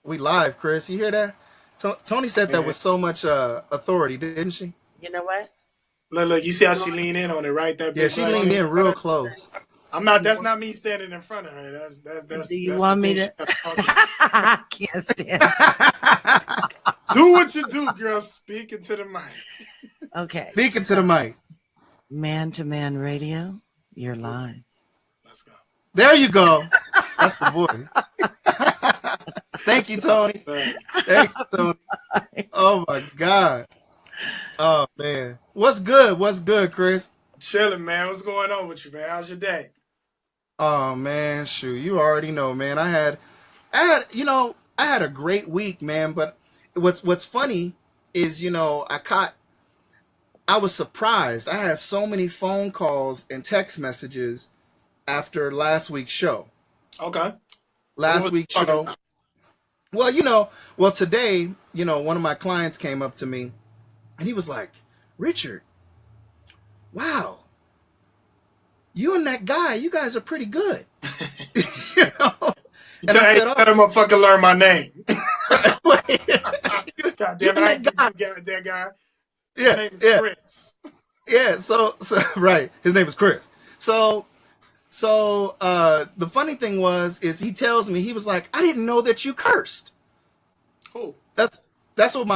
We live, Chris. You hear that? Tony said that Man. with so much authority, didn't she? You know what? Look, you see how she lean in on it, right? That Yeah, big she black leaned thing. in real close. I'm not. You That's want, not me standing in front of her. do you That's the want me thing she to? got talking. I can't stand. Do what you do, girl. Speaking to the mic. Okay, Speaking to the so mic. man to man radio, you're live. Let's go. There you go. That's the voice. Thank you, Tony. Thanks. Thank you, Tony. Oh my God. Oh man. What's good? What's good, Chris? Chilling, man. What's going on with you, man? How's your day? Oh man, shoot. You already know, man. I had a great week, man, but what's funny is, I was surprised. I had so many phone calls and text messages after last week's show. Okay. What Last was you week's talking show. about? Well, today, one of my clients came up to me and he was like, "Richard, wow, you and that guy, you guys are pretty good." you know? You And tell, I hey, said, tell that motherfucker learn my name. "Oh, God you damn it, and I that ain't give guy." you that guy. My Yeah, name is yeah, Chris. yeah. So right. His name is Chris. So the funny thing is he tells me, he was like, "I didn't know that you cursed." Who? That's that's what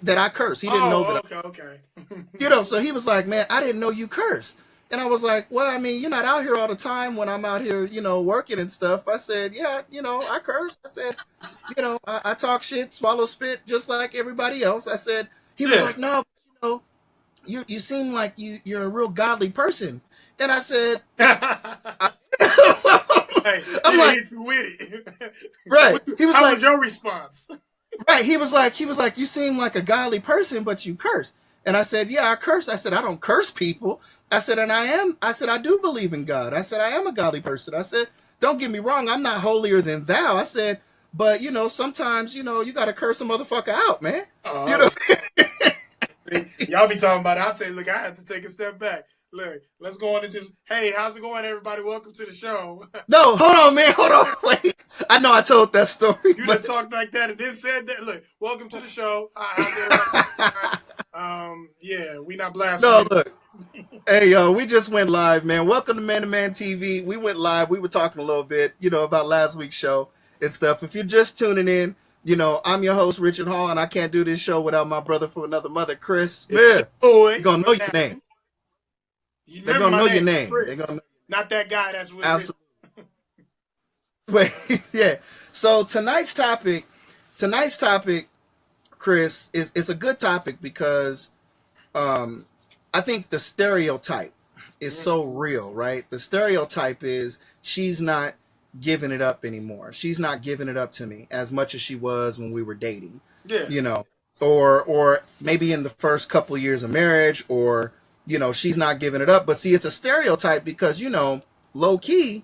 that I curse. He didn't know that. Oh, okay. So he was like, "Man, I didn't know you curse." And I was like, "Well, I mean, you're not out here all the time when I'm out here, working and stuff." I said, "Yeah, I curse." I said, I talk shit, swallow spit, just like everybody else. I said, he was Yeah. like, "No, you seem like you're a real godly person." And I said, Hey, he I'm done like, hit you with it. right. He was How was like, your response? right. He was like, "You seem like a godly person, but you curse." And I said, "Yeah, I curse." I said, "I don't curse people." I said, I said, "I do believe in God." I said, "I am a godly person." I said, "Don't get me wrong. I'm not holier than thou." I said, "But, sometimes, you got to curse a motherfucker out, man." You know? Oh, see, y'all be talking about it. I'll tell you, look, I have to take a step back. Look, let's go on and just, hey, how's it going, everybody? Welcome to the show. No, hold on, man. Hold on. Wait. I know I told that story, You done but talked like that and then said that. Look, welcome to the show. How's everybody? Yeah, we not no, blaspheming. look. Hey, yo, we just went live, man. Welcome to Man to Man TV. We went live. We were talking a little bit, about last week's show and stuff. If you're just tuning in, I'm your host, Richard Hall, and I can't do this show without my brother from another mother, Chris It's your Smith. They're boy. going to know What's your happening? name. You They're remember going to my know your name is name. They're going Chris. to know. Not that guy that's with Rich. Absolutely. Wait, yeah. So tonight's topic, Chris, is a good topic because um, I think the stereotype is so real, right? The stereotype is she's not giving it up anymore. She's not giving it up to me as much as she was when we were dating, Yeah. you know, or maybe in the first couple of years of marriage, or she's not giving it up. But see, it's a stereotype because low key,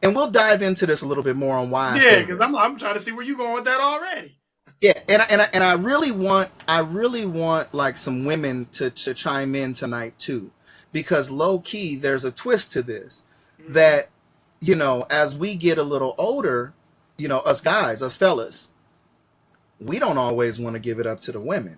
and we'll dive into this a little bit more on why I Yeah, say because this. I'm trying to see where you going with that already. Yeah, and I really want like some women to chime in tonight too, because low key there's a twist to this Mm-hmm. that as we get a little older, us guys, us fellas, we don't always want to give it up to the women.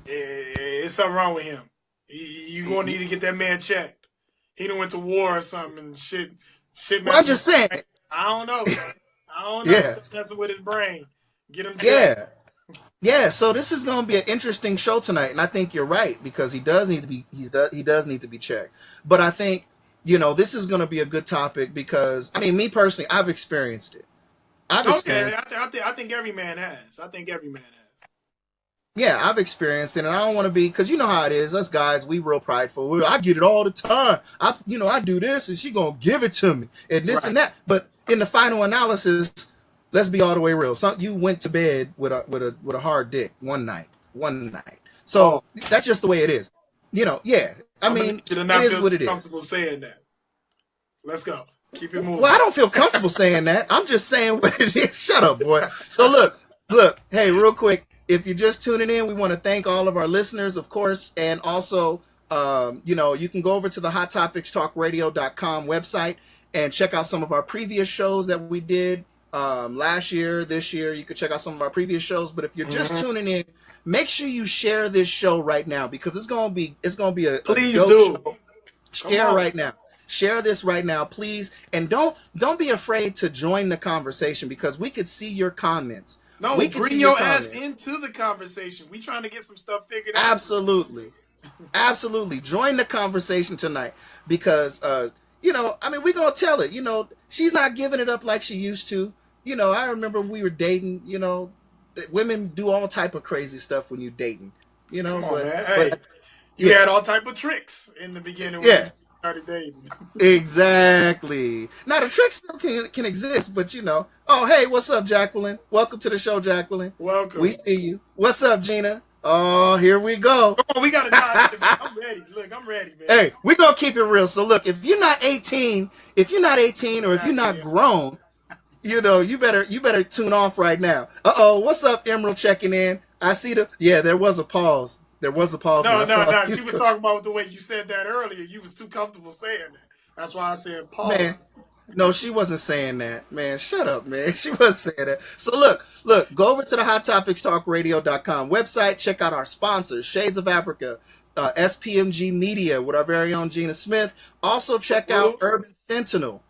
It's something wrong with him. You gonna need to get that man checked. He done went to war or something and shit. Shit Well, I'm messing with just his saying, brain. I don't know, man. I don't know. yeah, Stuff messing with his brain. Get him checked. yeah, yeah. So this is going to be an interesting show tonight, and I think you're right because he does need to be checked. But I think this is going to be a good topic because I mean, me personally, I've experienced it. I've Oh yeah, experienced, I think every man has. I think every man has. yeah, I've experienced it, and I don't want to be because you know how it is. Us guys, we real prideful. I get it all the time. I do this, and she gonna give it to me, and this Right. and that. But in the final analysis, let's be all the way real. You went to bed with a hard dick one night. So Oh, that's just the way it is. Yeah. I I'm gonna mean, need you to it not is feel so what it is. comfortable saying that. Let's go. Keep it Well, I moving. don't feel comfortable saying that. I'm just saying what it is. Shut up, boy. So look. Hey, real quick, if you're just tuning in, we want to thank all of our listeners, of course, and also, you can go over to the HotTopicsTalkRadio.com website and check out some of our previous shows that we did. last year, this year. You could check out some of our previous shows. But if you're just Mhm. tuning in, make sure you share this show right now because it's gonna be a Please dope do. show. Come Share on. right now. Share this right now, please, and don't be afraid to join the conversation because we could see your comments. No, We could bring see your your ass comments. into the conversation. We trying to get some stuff figured out. Absolutely. Absolutely. Join the conversation tonight because I mean we're gonna tell it. She's not giving it up like she used to. I remember when we were dating, women do all type of crazy stuff when you're dating, Come on, but man. Hey, you yeah, had all type of tricks in the beginning when you yeah. started dating. Exactly. Now the trick still can exist, but Oh, hey, what's up, Jacqueline? Welcome to the show, Jacqueline. We Welcome. see you. What's up, Gina? Oh, here we go. Come on, we gotta dive in. I'm ready. Look, I'm ready, man. Hey, we're gonna keep it real. So look, if you're not 18, or if you're Exactly. not grown, you better tune off right now. Uh-oh, what's up, Emerald checking in? I see there was a pause. There was a pause when No, I no, saw no. you. She was talking about the way you said that earlier. You was too comfortable saying that. That's why I said pause. Man, no, she wasn't saying that. Man, shut up, man. She wasn't saying that. So look, go over to the hottopicstalkradio.com website. Check out our sponsors, Shades of Africa, SPMG Media with our very own Gina Smith. Also check out Urban Sentinel.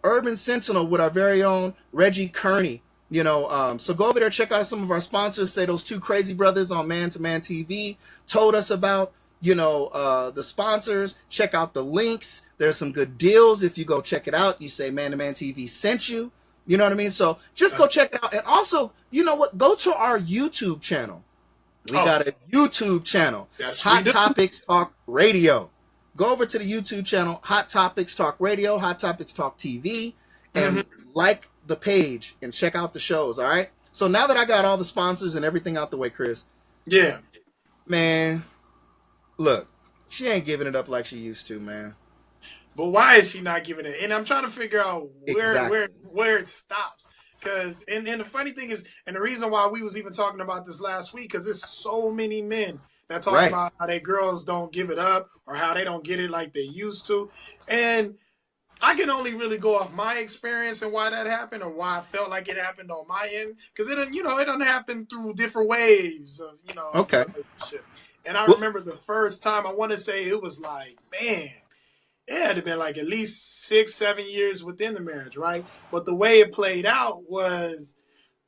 Urban Sentinel with our very own Reggie Kearney. So go over there, check out some of our sponsors. Say those two crazy brothers on Man to Man TV told us about the sponsors. Check out the links. There's some good deals if you go check it out. You say Man to Man TV sent you. You know what I mean? So just go check it out. And also, you know what? Go to our YouTube channel. We got a YouTube channel. Yes, Hot we do. Topics Talk Radio. Go over to the YouTube channel, Hot Topics Talk Radio, Hot Topics Talk TV, and like the page and check out the shows, all right? So now that I got all the sponsors and everything out the way, Chris, Yeah. man, look, she ain't giving it up like she used to, man. But why is she not giving it? And I'm trying to figure out Exactly. where it stops. Because and the funny thing is, and the reason why we was even talking about this last week, because there's so many men that talk Right. about how their girls don't give it up or how they don't get it like they used to. And I can only really go off my experience and why that happened or why I felt like it happened on my end. Because it doesn't happen through different waves of, Okay. the relationship. And I Well, remember the first time, I want to say it was like, man, it had to been like at least 6-7 years within the marriage, right? But the way it played out was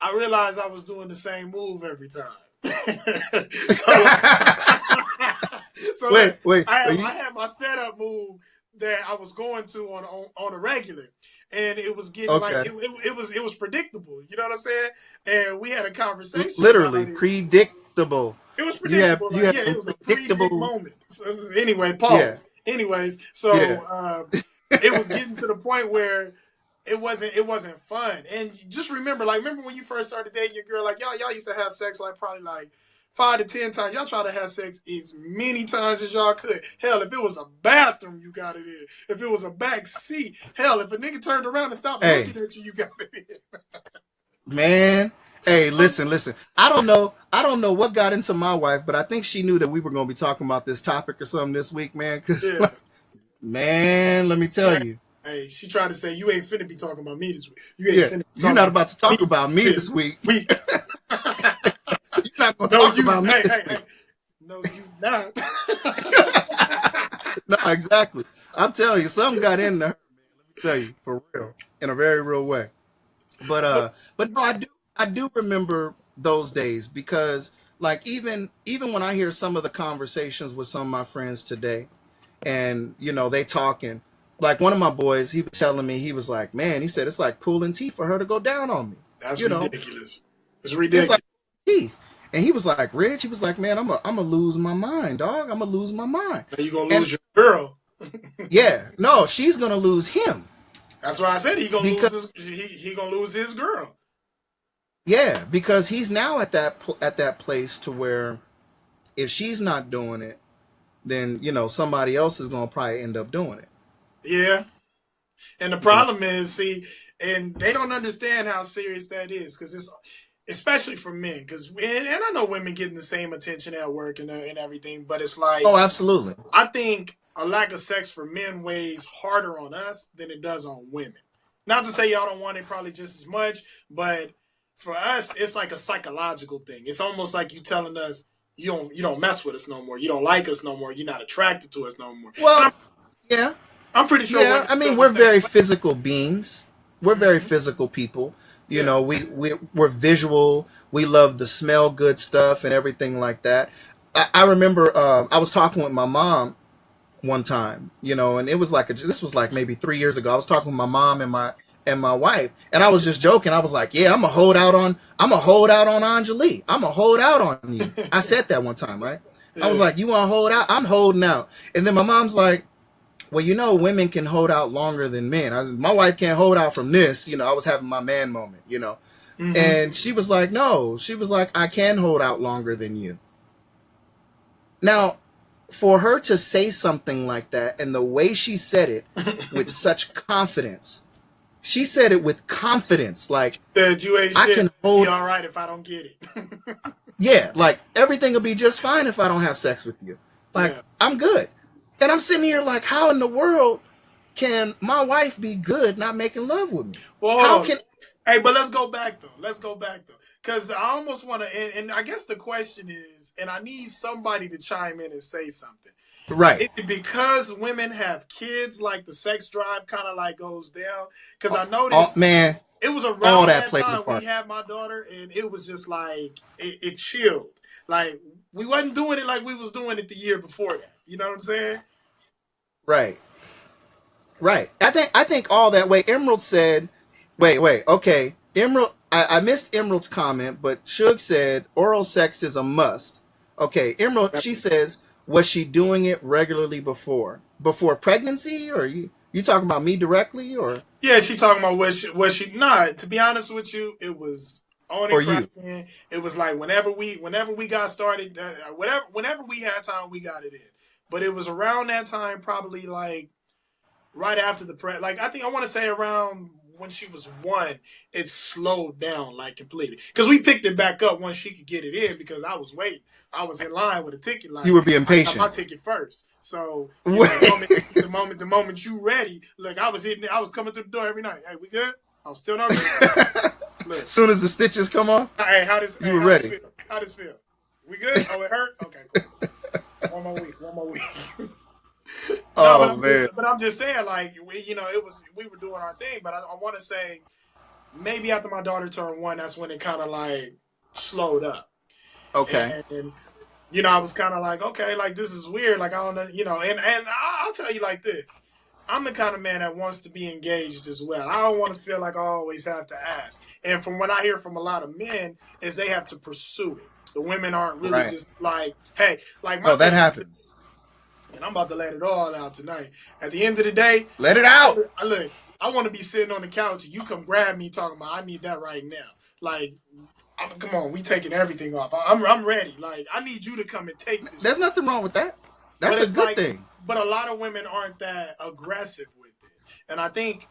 I realized I was doing the same move every time. so so wait. I had my setup move that I was going to on a regular, and it was getting like Okay. it was predictable. You know what I'm saying? And we had a conversation Literally about it. predictable. It was You have predictable. you Like, had yeah, it some was a pre-dick predictable. moment. So, anyway, Yeah. pause. Anyways, so Yeah. it was getting to the point where it wasn't fun. And just remember when you first started dating your girl, like y'all used to have sex like probably like 5 to 10 times. Y'all try to have sex as many times as y'all could. Hell, if it was a bathroom, you got it in. If it was a back seat, hell, if a nigga turned around and stopped looking at you, you got it in. Man. Hey, listen. I don't know what got into my wife, but I think she knew that we were going to be talking about this topic or something this week, man. Because, Yeah. man, let me tell you. Hey, she tried to say you ain't finna be talking about me this week. You ain't finna be You're talking not about to talk me about me this week. You're not going to No, talk about me this week. No, you not. No, exactly. I'm telling you, something got into her, man. Let me tell you, for real, in a very real way. But no, I do remember those days because like even when I hear some of the conversations with some of my friends today, and they talking, like one of my boys, he was telling me, he was like, man, he said it's like pulling teeth for her to go down on me. That's You know, ridiculous. It's it's ridiculous. like teeth. And he was like, Rich, he was like, man, I'm gonna lose my mind, dog. I'm gonna lose my mind. Now you gonna And lose your girl. yeah, no, she's gonna lose him. That's why I said he gonna Because lose he gonna lose his girl. yeah, because he's now at that place to where if she's not doing it, then somebody else is gonna probably end up doing it. Yeah. And the You know, problem is, see, and they don't understand how serious that is because it's especially for men. Because and I know women getting the same attention at work and everything, but it's like oh, absolutely. I think a lack of sex for men weighs harder on us than it does on women. Not to say y'all don't want it probably just as much, but for us, it's like a psychological thing. It's almost like you telling us you don't mess with us no more. You don't like us no more. You're not attracted to us no more. Well, yeah. I'm pretty sure Yeah, women I mean, feel the we're same very way. physical beings. We're very Mm-hmm. physical people. You Yeah. know, we're visual. We love the smell good stuff and everything like that. I remember I was talking with my mom one time, and it was like this was like maybe 3 years ago. I was talking with my mom and my wife, and I was just joking. I was like, "Yeah, I'm a hold out on Anjali. I'm a hold out on you." I said that one time, right? I was Yeah. like, "You want to hold out? I'm holding out." And then my mom's like, well, women can hold out longer than men. My wife can't hold out from this. I was having my man moment. Mm-hmm. And she was like, no. She was like, I can hold out longer than you. Now, for her to say something like that and the way she said it with such confidence, she said it with confidence. Like, That you ain't I shit. can Be hold, all right if I don't get it. yeah, like everything will be just fine if I don't have sex with you. Like, Yeah. I'm good. And I'm sitting here like, how in the world can my wife be good not making love with me? Well, How hold on. can Hey, but let's go back though. Let's go back though, because I almost want to. And I guess the question is, and I need somebody to chime in and say something. right? Is it because women have kids, like the sex drive kind of like goes down? Because I noticed Man, it was all around that that plays a time we part. had my daughter, and it was just like it chilled. Like we wasn't doing it like we was doing it the year before that. You know what I'm saying? Right. Right. I think all that way. Emerald said, wait, okay. Emerald I missed Emerald's comment, but Suge said oral sex is a must. Okay, Emerald, she says, was she doing it regularly before pregnancy, or you talking about me directly, Yeah, she talking about what she not. To be honest with you, it was on and or you? cracking. It was like whenever we got started, whenever we had time, we got it in. But it was around that time, probably like right after the like I think I want to say around when she was one, it slowed down like completely because we picked it back up once she could get it in because I was waiting. I was in line with a ticket. You Like were being I got my patient. ticket first. So the Wait. moment you ready. Look, I was coming through the door every night. Hey, we good? I'm still not ready. Look, Soon as the stitches come off, hey, you were how this ready. feel? How this feel? We good? Oh, it hurt. Okay, cool. One more week. One more week. No, Oh man. but I'm just saying, like we were doing our thing, but I want to say maybe after my daughter turned one, that's when it kind of like slowed up, Okay. and I was kind of like, okay, like this is weird, like I don't know, and I'll tell you like this, I'm the kind of man that wants to be engaged as well. I don't want to feel like I always have to ask, and from what I hear from a lot of men is they have to pursue it. The women aren't really Right. just like, hey, like my No, that thing. happens. And I'm about to let it all out tonight. At the end of the day, Let it out. I want to be sitting on the couch and you come grab me talking about I need that right now. Like, come on, we taking everything off. I'm ready. Like, I need you to come and take this There's from me. nothing wrong with that. But That's a it's good like, thing. but a lot of women aren't that aggressive with it. And I think,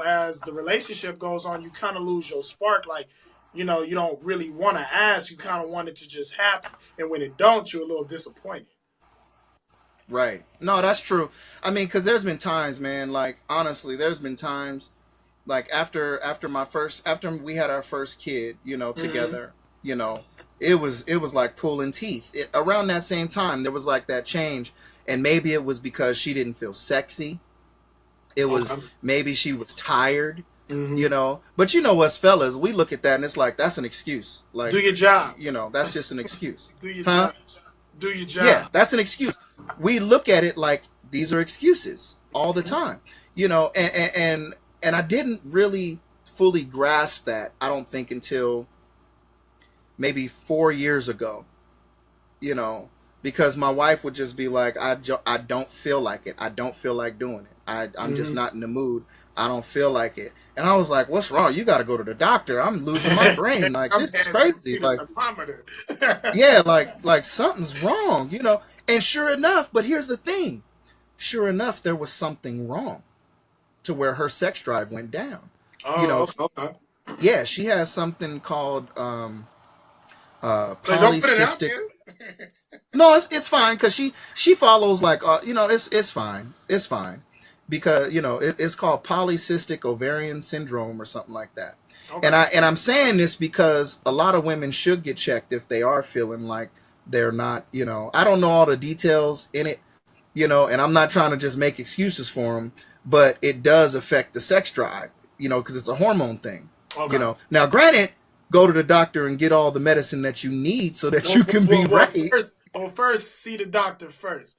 as the relationship goes on, you kind of lose your spark. Like, you don't really want to ask. You kind of want it to just happen. And when it don't, you're a little disappointed. Right. No, that's true. I mean, because there's been times, man. Like honestly, there's been times, like after we had our first kid, Mm-hmm. together, you know, it was like pulling teeth. Around that same time, there was like that change, and maybe it was because she didn't feel sexy. It was Okay. maybe she was tired. Mm-hmm. But us fellas, we look at that and it's like that's an excuse. Do Like, your job. that's just an excuse, Do your huh? job. Do your Yeah, job. that's an excuse. We look at it like these are excuses all the time, and I didn't really fully grasp that. I don't think until maybe 4 years ago, you know, because my wife would just be like, I don't feel like it. I don't feel like doing it. I'm just Mm-hmm. not in the mood. I don't feel like it. And I was like, what's wrong? You got to go to the doctor. I'm losing my brain. Like, I'm this is paying crazy. attention to Like, the thermometer. yeah, like something's wrong. And sure enough, but here's the thing. Sure enough, there was something wrong to where her sex drive went down. You know, Oh, okay. yeah, she has something called Like, don't put it out polycystic. there. No, it's fine because she follows like it's fine, it's fine. because it's called polycystic ovarian syndrome or something like that. Okay. And I'm saying this because a lot of women should get checked if they are feeling like they're not, I don't know all the details in it, and I'm not trying to just make excuses for them, but it does affect the sex drive, because it's a hormone thing. Okay. Now granted, go to the doctor and get all the medicine that you need so that you can be ready. First, see the doctor first.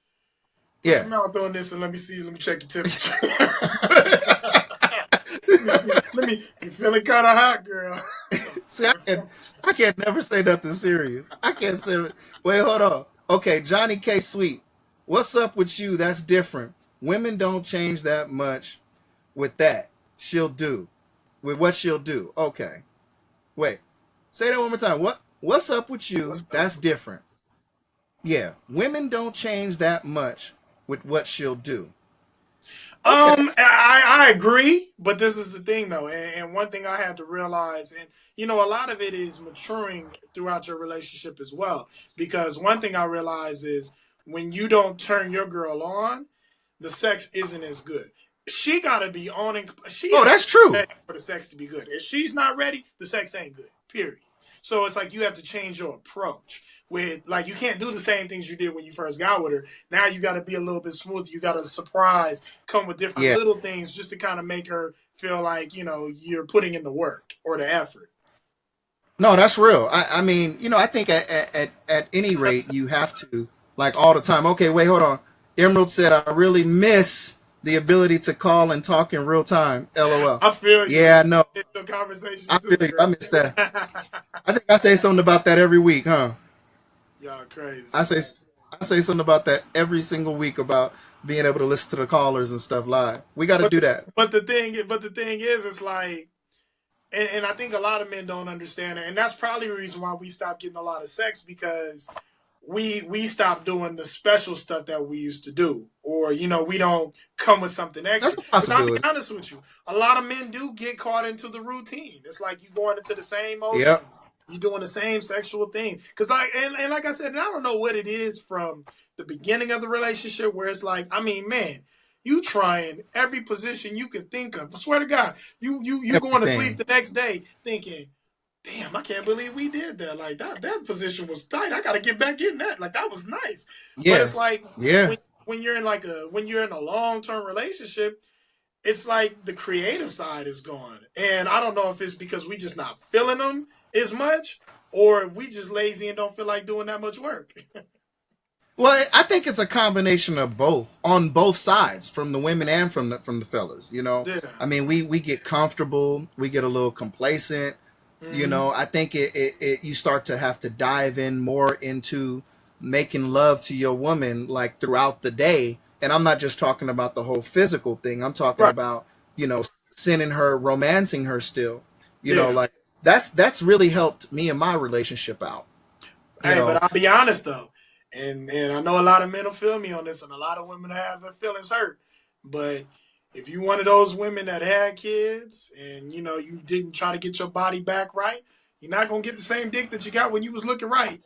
Put Yeah. your mouth on this and let me see. Let me check your temperature. You feeling kind of hot, girl. See, I can't never say nothing serious. I can't say. Wait, hold on. Okay, Johnny K. Sweet, what's up with you? That's different. Women don't change that much with that. She'll do with what she'll do. Okay, wait. Say that one more time. What's up with you? That's different. Yeah, women don't change that much with what she'll do. Okay. I agree, but this is the thing though, and one thing I had to realize, and a lot of it is maturing throughout your relationship as well. Because one thing I realize is when you don't turn your girl on, the sex isn't as good. She gotta be on, and That's true. for the sex to be good. If she's not ready, the sex ain't good. Period. So it's like you have to change your approach. With like you can't do the same things you did when you first got with her. Now you got to be a little bit smoother. You got to surprise, come with different little things just to kind of make her feel like you're putting in the work or the effort. No, that's real. I mean, I think at any rate you have to, like, all the time. Okay, wait, hold on. Emerald said, "I really miss the ability to call and talk in real time." LOL. I feel you. Yeah, I know. It's a conversation I too, feel you. I miss that. I think I say something about that every week, huh? Y'all crazy. I say something about that every single week about being able to listen to the callers and stuff live. We got to do that. But the thing is, it's like, and I think a lot of men don't understand it, and that's probably the reason why we stopped getting a lot of sex, because we stopped doing the special stuff that we used to do, or we don't come with something extra. That's a possibility. I'll be honest with you, a lot of men do get caught into the routine. It's like you going into the same motions. Yep. You're doing the same sexual thing. Because like I said, and I don't know what it is from the beginning of the relationship where it's like, I mean, man, you trying every position you can think of. I swear to God, you going to sleep the next day thinking, damn, I can't believe we did that. Like that position was tight. I got to get back in that. Like that was nice. Yeah. But it's like yeah. when you're in a long-term relationship, it's like the creative side is gone. And I don't know if it's because we just not feeling them as much, or if we just lazy and don't feel like doing that much work. Well, I think it's a combination of both, on both sides, from the women and from the fellas. Yeah. I mean, we get comfortable, we get a little complacent. I think it you start to have to dive in more into making love to your woman, like, throughout the day. And I'm not just talking about the whole physical thing. I'm talking about sending her, romancing her still. Like that's really helped me and my relationship out. But I'll be honest though, and I know a lot of men will feel me on this, and a lot of women have their feelings hurt. But if you one of those women that had kids and you didn't try to get your body back right, you're not gonna get the same dick that you got when you was looking right.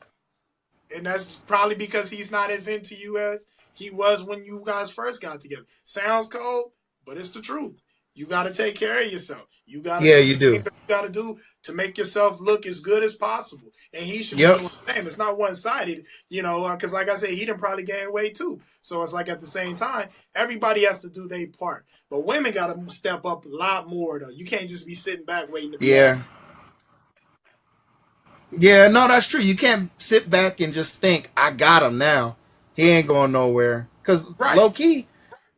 And that's probably because he's not as into you as he was when you guys first got together. Sounds cold, but it's the truth. You got to take care of yourself. You got to you do. You got to do to make yourself look as good as possible. And he should be doing the same. It's not one-sided, because like I said, he done probably gained weight too. So it's like at the same time, everybody has to do their part. But women got to step up a lot more though. You can't just be sitting back waiting to be happy. Yeah, no, that's true. You can't sit back and just think, I got him now. He ain't going nowhere. Because low key,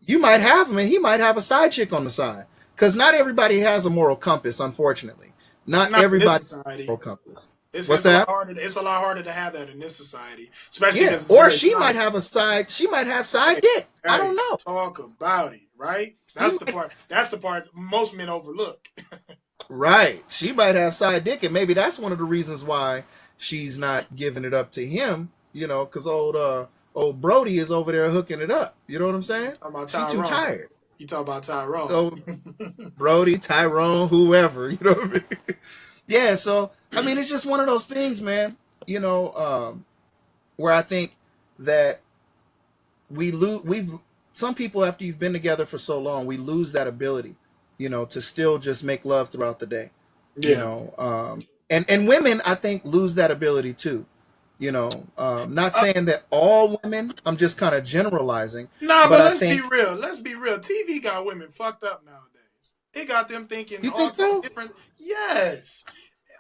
you might have him and he might have a side chick on the side. Because not everybody has a moral compass, unfortunately. Not everybody has a moral compass. What's that? It's a lot harder to have that in this society. Especially or she might have side dick. I don't know. Talk about it, right? That's the part most men overlook. Right. She might have side dick, and maybe that's one of the reasons why she's not giving it up to him, because old Brody is over there hooking it up. You know what I'm saying? She's too tired. You talk about Tyrone. So, Brody, Tyrone, whoever, you know what I mean? Yeah, so, I mean, it's just one of those things, man, where I think that we've some people, after you've been together for so long, we lose that ability, to still just make love throughout the day, Yeah. and women, I think, lose that ability too. Not saying that all women, I'm just kind of generalizing, Nah, but but I let's be think, real. Let's be real. TV got women fucked up nowadays. It got them thinking you think all type of so? different. Yes,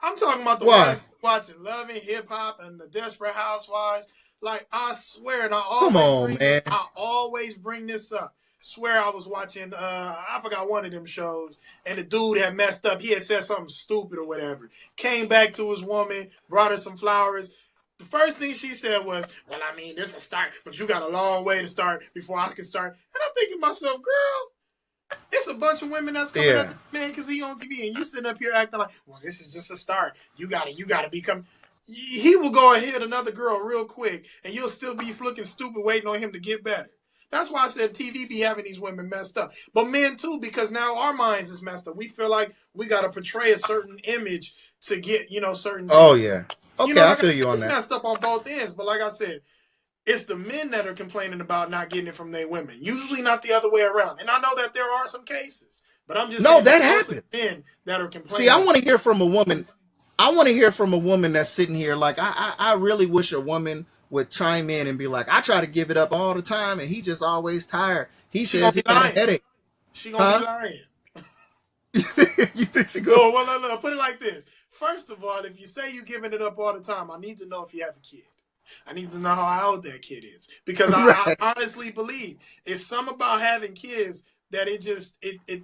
I'm talking about the Why? ones watching Love and Hip Hop and the Desperate Housewives. Like I swear, and Come on, man. I always bring this up. Swear I was watching. I forgot one of them shows, and the dude had messed up. He had said something stupid or whatever. Came back to his woman, brought her some flowers. The first thing she said was, "Well, I mean, this is a start, but you got a long way to start before I can start." And I'm thinking to myself, girl, it's a bunch of women that's coming at Yeah. the man because he on TV, and you sitting up here acting like, "Well, this is just a start. You gotta become." He will go and hit another girl real quick, and you'll still be looking stupid waiting on him to get better. That's why I said TV be having these women messed up, but men too, because now our minds is messed up. We feel like we got to portray a certain image to get certain Oh things. yeah. Okay, I Like feel you on it's that. messed up on both ends. But like I said, it's the men that are complaining about not getting it from their women. Usually not the other way around. And I know that there are some cases, but I'm just No, saying that it's mostly happened. men that are See, I complaining. want to hear from a woman. I want to hear from a woman that's sitting here like, I really wish a woman would chime in and be like, I try to give it up all the time and he just always tired. He She gonna says be he got a lying. headache. She gonna be Huh? lying. You think she go? No, well, look, put it like this. First of all, if you say you're giving it up all the time, I need to know if you have a kid. I need to know how old that kid is. Because I Right. honestly believe it's something about having kids that it just it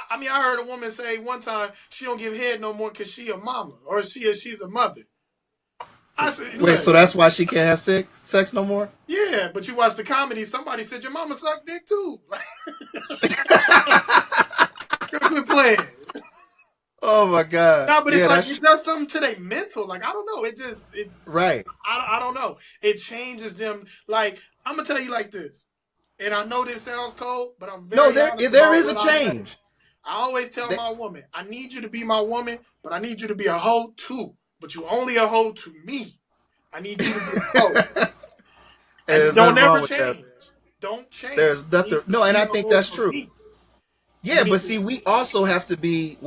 I mean, I heard a woman say one time she don't give head no more because she a mama or she's a mother. I said, Wait, so look, that's why she can't have sex no more? yeah, but you watch the comedy. Somebody said your mama sucked dick too. Quit playing. Oh my God. No, but it's Yeah, like that's it does something to their mental. Like I don't know. It's right. I don't know. It changes them. Like I'm gonna tell you like this, and I know this sounds cold, but I'm No, very honest there about is a what I say. change. I always tell That, my woman, I need you to be my woman, but I need you to be a hoe too. But you only a hoe to me. I need you to be a hoe, and there's don't nothing wrong ever with that. change. Don't change. There's I need nothing. you No, to and be I a think hoe that's for true. me. You Yeah, need but to. see, we also have to be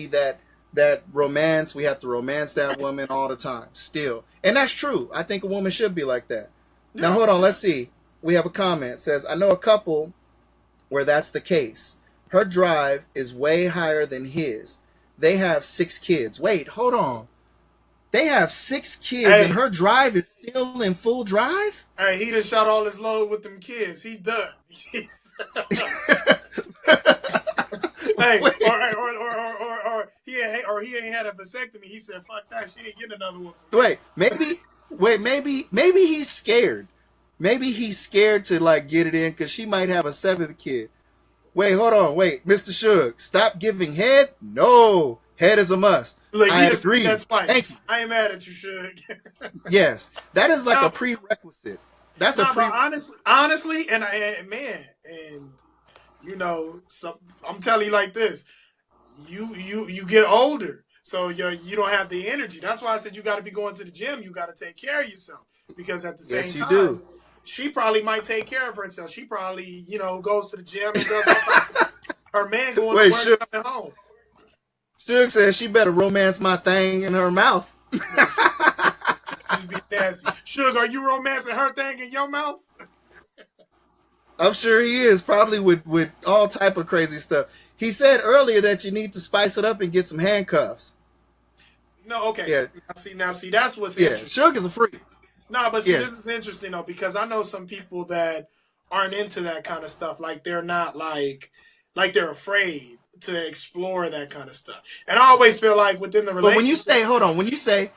that romance. We have to romance that woman all the time, still, and that's true. I think a woman should be like that. Now, Yeah. hold on. Let's see. We have a comment. It says, I know a couple where that's the case. Her drive is way higher than his. They have 6 kids. Wait, hold on. They have 6 kids, and Hey, her drive is still in full drive. hey, he done shot all his load with them kids. He done. Hey, Wait, or he ain't had a vasectomy. He said, "Fuck that, she ain't getting another one from me." wait, maybe he's scared. Maybe he's scared to like get it in because she might have a 7th kid. Wait, hold on. Wait, Mr. Suge, stop giving head. No, head is a must. Look, he I has said agree. that twice. Thank you. I ain't mad at you, Suge. Yes, that is like a Now, prerequisite. That's a nah, but pre. honestly, and man, and some I'm telling you like this. You get older, so you don't have the energy. That's why I said you got to be going to the gym. You got to take care of yourself because at the same Yes, you time, do. she probably might take care of herself. She probably goes to the gym and does all types of stuff. Her man going to Wait, work Suge, coming home. Suge says she better romance my thing in her mouth. No, she just be nasty. Sugar, are you romancing her thing in your mouth? I'm sure he is, probably with all type of crazy stuff. He said earlier that you need to spice it up and get some handcuffs. No, okay. Yeah, Now see, that's what's yeah. interesting. Suge is a freak. No, but see, Yeah. this is interesting though because I know some people that aren't into that kind of stuff. Like they're not like they're afraid to explore that kind of stuff. And I always feel like within the But when you relationship, say, hold on, when you say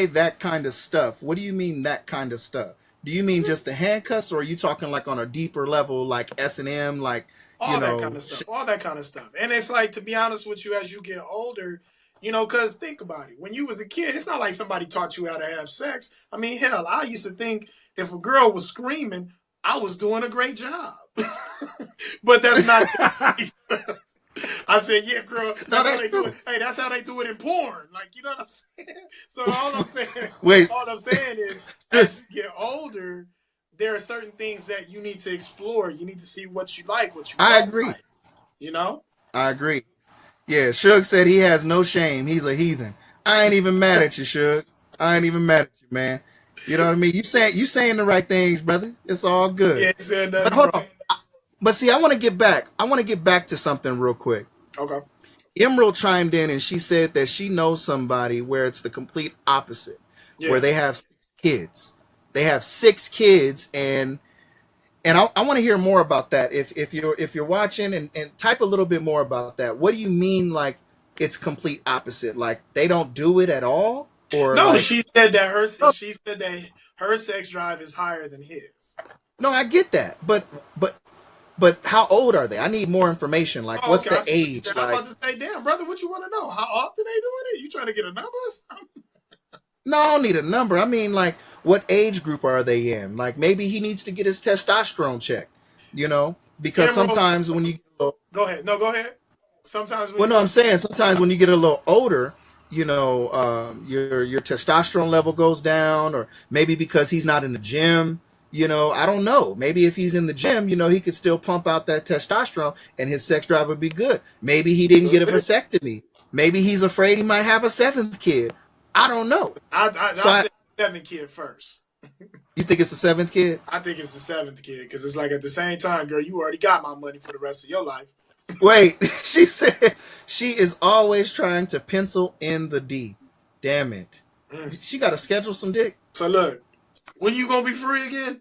that kind of stuff, what do you mean that kind of stuff? Do you mean just the handcuffs, or are you talking like on a deeper level, like S&M, like you all that kind know? of stuff, all that kind of stuff. And it's like to be honest with you, as you get older, because think about it. When you was a kid, it's not like somebody taught you how to have sex. I mean, hell, I used to think if a girl was screaming, I was doing a great job. But that's not the case. I said, yeah, girl, No, that's how that's they do true. it. Hey, that's how they do it in porn. Like, you know what I'm saying? So Wait, all I'm saying is, as you get older, there are certain things that you need to explore. You need to see what you like, what you I don't agree. like. You know? I agree. Yeah, Suge said he has no shame. He's a heathen. I ain't even mad at you, Suge. I ain't even mad at you, man. You know what I mean? You saying the right things, brother. It's all He good. ain't said But nothing hold wrong. on. But see, I want to get back. I want to get back to something real quick. Okay. Emerald chimed in and she said that she knows somebody where it's the complete opposite, where Yeah. they have 6 kids. They have 6 kids, and I want to hear more about that. If you're watching, and type a little bit more about that. What do you mean, like it's complete opposite? Like they don't do it at all, or No, like? she said that No, her sex drive is higher than his. no, I get that, but how old are they? I need more information. Like, Oh, what's okay. I the see what you age? said. I'm Like, about to say, damn, brother, what you want to know? How often they doing it? You trying to get a number or something? no, I don't need a number. I mean, like, what age group are they in? Like, maybe he needs to get his testosterone checked. Because Emerald, sometimes when you go ahead. No, go ahead. Sometimes when well, you no, I'm what? saying sometimes when you get a little older, your testosterone level goes down, or maybe because he's not in the gym. I don't know. Maybe if he's in the gym, he could still pump out that testosterone, and his sex drive would be good. Maybe he didn't get a vasectomy. Maybe he's afraid he might have a 7th kid. I don't know. So I said seventh kid first. you think it's the 7th kid? I think it's the seventh kid because it's like at the same time, girl, you already got my money for the rest of your life. Wait, she said she is always trying to pencil in the D. Damn it. Mm. She got to schedule some dick. So look, when you gonna be free again?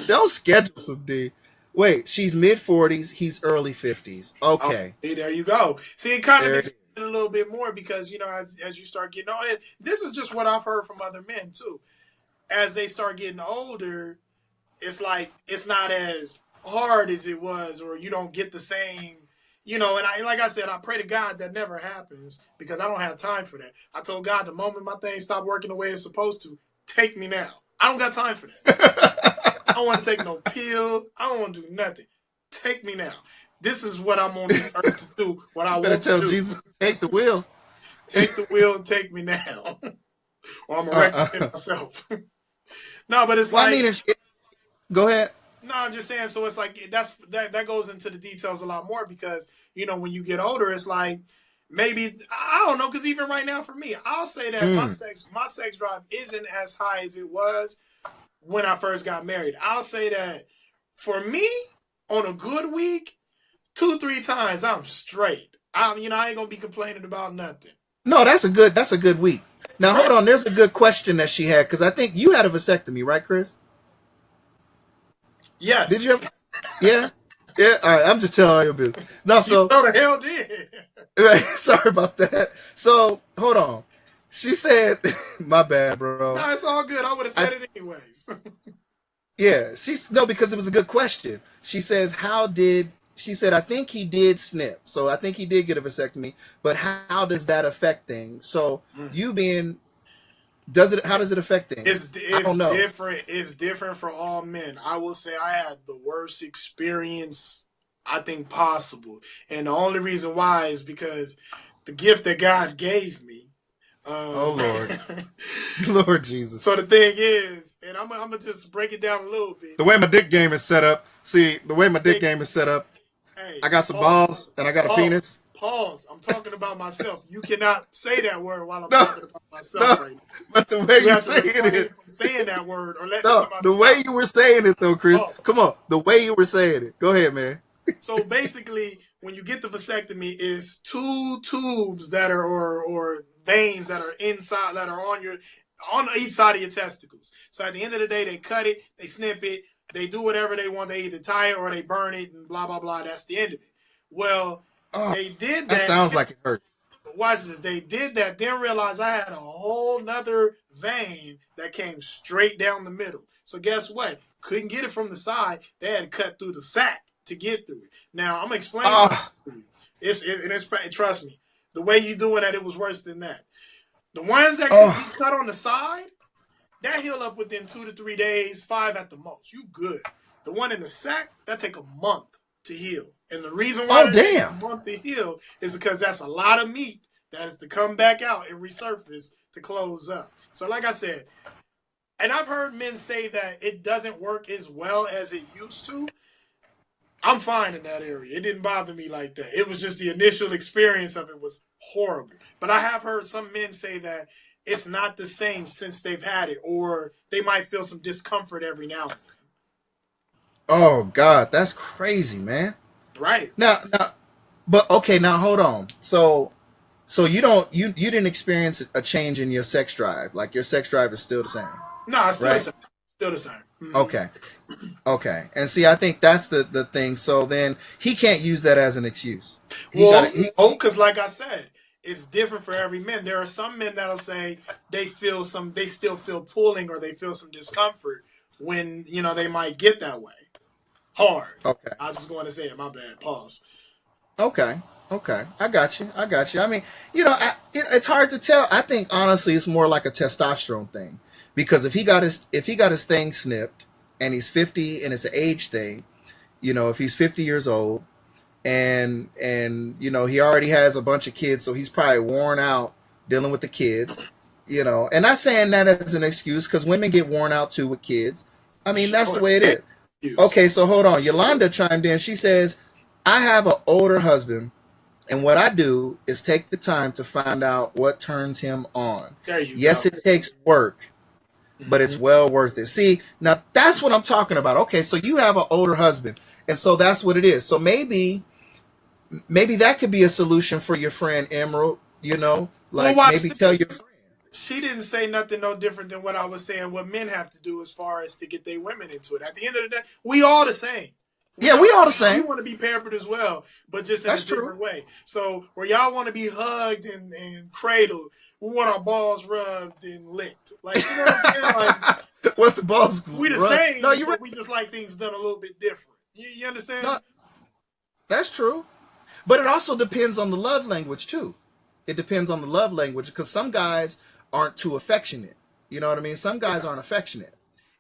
Don't schedule some D. Wait, she's mid 40s. He's early 50s. Oh, Okay. hey, there you go. See, it kind of There makes it is. it a little bit more because as you start getting older, this is just what I've heard from other men too. As they start getting older, it's like it's not as hard as it was, or you don't get the same. And like I said, I pray to God that never happens because I don't have time for that. I told God the moment my thing stopped working the way it's supposed to, take me now. I don't got time for that. I don't want to take no pill. I don't want to do nothing. Take me now. This is what I'm on this earth to do. What I You better want to tell do. Jesus to take the wheel. Take the wheel and take me now, or I'm gonna wreck Uh, it myself. No, but it's well, I mean, like go ahead. no, I'm just saying. So it's like that goes into the details a lot more because when you get older, it's like maybe I don't know because even right now for me, I'll say that my Mm. sex drive isn't as high as it was when I first got married. I'll say that for me on a good week, 2-3 times I'm straight. I ain't gonna be complaining about nothing. No, that's a good week. Now hold Right? on. There's a good question that she had because I think you had a vasectomy, right, Chris? Did Yes. you? Yeah. Yeah. All right. I'm just telling you business. No, You so know the hell did. sorry about that. So hold on. She said, "My bad, bro." No, it's all good. I would have I said it anyways. Yeah, she's no, because it was a good question. She says, "How did?" She said, "I think he did snip, so I think he did get a vasectomy. But how does that affect things? So you being, does it? How does it affect things? I It's don't know. different. It's different for all men. I will say I had the worst experience I think possible, and the only reason why is because the gift that God gave me. Oh Um, Lord, Lord Jesus. so the thing is, and I'm gonna just break it down a little bit. The way my dick game is set up. See, the way my dick Big, game is set up. I hey, got some pause, balls and I got a pause, penis. pause. I'm talking about myself. You cannot say that word while I'm No, talking about no. myself right now. But the way You you have to saying refrain it, from saying that word or letting it no, come out the your way mouth. you were saying it though, Chris. Oh, Come on, the way you were saying it. Go ahead, man. so basically, when you get the vasectomy, it's two tubes that are or veins that are inside that are on each side of your testicles. So at the end of the day, they cut it, they snip it, they do whatever they want. They either tie it or they burn it, and blah blah blah. That's the end of it. Well, Oh, they did that that. sounds like it hurts. Watch this. They did that, then realized I had a whole nother vein that came straight down the middle. So guess what? Couldn't get it from the side. They had to cut through the sack to get through it. Now I'm gonna explain something Oh, to you. It's trust me. The way you doing that, it was worse than that. The ones that could be oh, cut on the side, that heal up within 2 to 3 days, 5 at the most. You good. The one in the sack, that take a month to heal. And the reason why oh, that takes a damn. month to heal is because that's a lot of meat that is to come back out and resurface to close up. So like I said, And I've heard men say that it doesn't work as well as it used to. I'm fine in that area. It didn't bother me like that. It was just the initial experience of it was horrible. But I have heard some men say that it's not the same since they've had it, or they might feel some discomfort every now and Oh God, that's crazy, man. then. Right. Now, but okay, now hold on. So you don't you didn't experience a change in your sex drive. Like your sex drive is still the same, No, it's still the right? same. Still the same. Mm-hmm. Okay. Okay. And see, I think that's the thing. So then he can't use that as an excuse. He got Well, it. no, because like I said, it's different for every man. There are some men that'll say they still feel pulling or they feel some discomfort when they might get that way hard. Okay. I was just going to say it. My bad. Pause. Okay. Okay. I got you. I got you. I mean, it's hard to tell. I think honestly, it's more like a testosterone thing because if he got his thing snipped and he's 50 and it's an age thing, if he's 50 years old and he already has a bunch of kids, so he's probably worn out dealing with the kids, and not saying that as an excuse because women get worn out too with kids. I mean, that's the Sure. way it is. Excuse. Okay, so hold on. Yolanda chimed in. She says, I have an older husband, and what I do is take the time to find out what turns him on. There you Yes, go. it takes work, but it's Mhm. well worth it. See, now that's what I'm talking about. Okay, so you have an older husband, and so that's what it is. So maybe that could be a solution for your friend Emerald, Well, like watch maybe tell this. your friend. She didn't say nothing no different than what I was saying. What men have to do as far as to get their women into it. At the end of the day, we all the same. Yeah, we all the We same. want to be pampered as well, but just in a That's true. different way. So where y'all want to be hugged and cradled, we want our balls rubbed and licked. Like you know what I'm saying? Like What the balls we the run? same, No, you're right. but we just like things done a little bit different. You understand? No, that's true. But it also depends on the love language too. It depends on the love language because some guys aren't too affectionate. You know what I mean? Some guys aren't affectionate.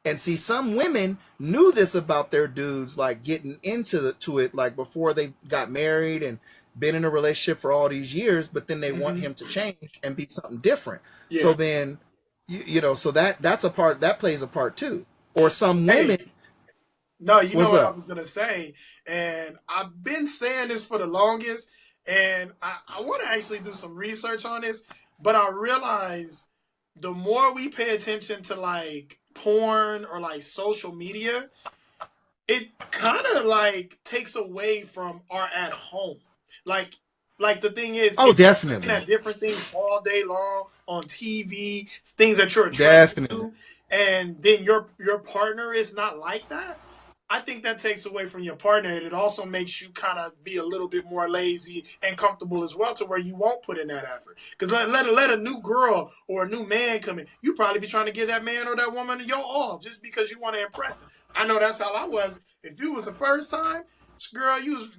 And see, some women knew this about their dudes, like getting to it, like before they got married and been in a relationship for all these years. But then they want Mm-hmm. him to change and be something different. So Yeah. then, so that's a part that plays a part too. Or some women, Hey, no, you know what's what I up? was gonna say, and I've been saying this for the longest, and I want to actually do some research on this, but I realize the more we pay attention to like porn or like social media, it kind of like takes away from our at home. Like, like the thing is, Oh, if you're looking definitely, at different things all day long on TV, things that you're attracted definitely. to, and then your partner is not like that. I think that takes away from your partner, and it also makes you kind of be a little bit more lazy and comfortable as well, to where you won't put in that effort. Because let a new girl or a new man come in, you probably be trying to give that man or that woman your all just because you want to impress them. I know that's how I was. If you was the first time, girl, you was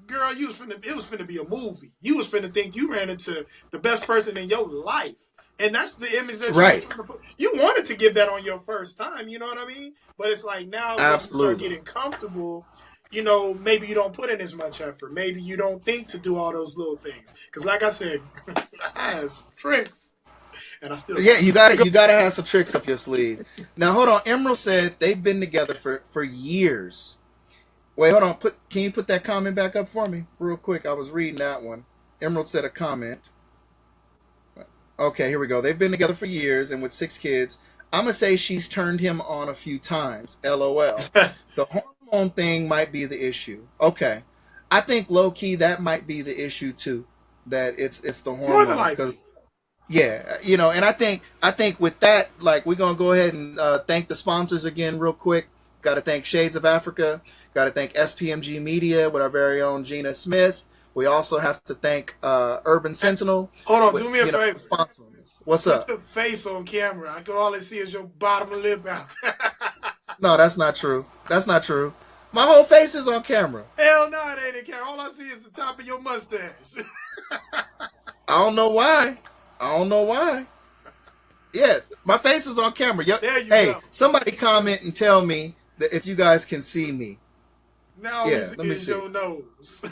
finna, it was finna be a movie. You was finna think you ran into the best person in your life. And that's the image that you was Right. trying to put. You wanted to give that on your first time, you know what I mean? But it's like now when you start Absolutely. getting comfortable, maybe you don't put in as much effort. Maybe you don't think to do all those little things. Because like I said, I had some tricks, and I still Yeah, got you gotta have some tricks up your sleeve. Now hold on. Emerald said they've been together for years. Wait, hold on. Can you put that comment back up for me real quick? I was reading that one. Emerald said a comment. Okay, here we go. They've been together for years and with 6 kids. I'm gonna say she's turned him on a few times. LOL. it. The hormone thing might be the issue. Okay, I think low key that might be the issue too. That it's the More than hormones likely. because yeah, and I think with that, like we're gonna go ahead and thank the sponsors again real quick. Got to thank Shades of Africa. Got to thank SPMG Media with our very own Gina Smith. We also have to thank Urban Sentinel Hold on, with do me a favor. sponsoring us. What's Put up? your face on camera. I can only see is your bottom lip out. No, that's not true. That's not true. My whole face is on camera. Hell no, it ain't in camera. All I see is the top of your mustache. I don't know why. I don't know why. Yeah, my face is on camera. There you Hey, go. somebody comment and tell me that if you guys can see me. Now all we Yeah, see let me is see. your nose.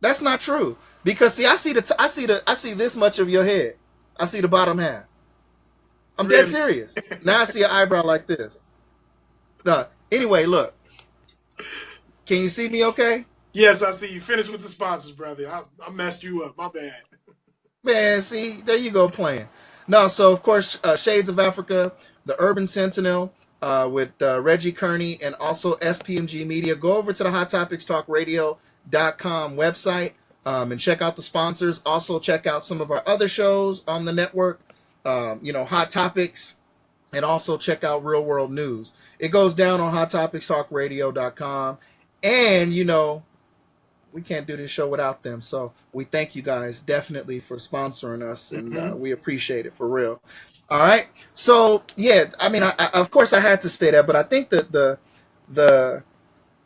That's not true because see, I see this much of your head. I see the bottom half. I'm dead Really? serious. Now I see an eyebrow like this. No. Anyway, look. Can you see me okay? Yes, I see you. Finish with the sponsors, brother. I messed you up. My bad. Man, see, there you go playing. No, so of course, Shades of Africa, the Urban Sentinel with Reggie Kearney, and also SPMG Media. Go over to the HotTopicsTalkRadio.com website and check out the sponsors. Also, check out some of our other shows on the network, Hot Topics, and also check out Real World News. It goes down on HotTopicsTalkRadio.com. And, we can't do this show without them. So we thank you guys definitely for sponsoring us, and we appreciate it for real. All right. So yeah, I mean, I of course I had to say that, but I think that the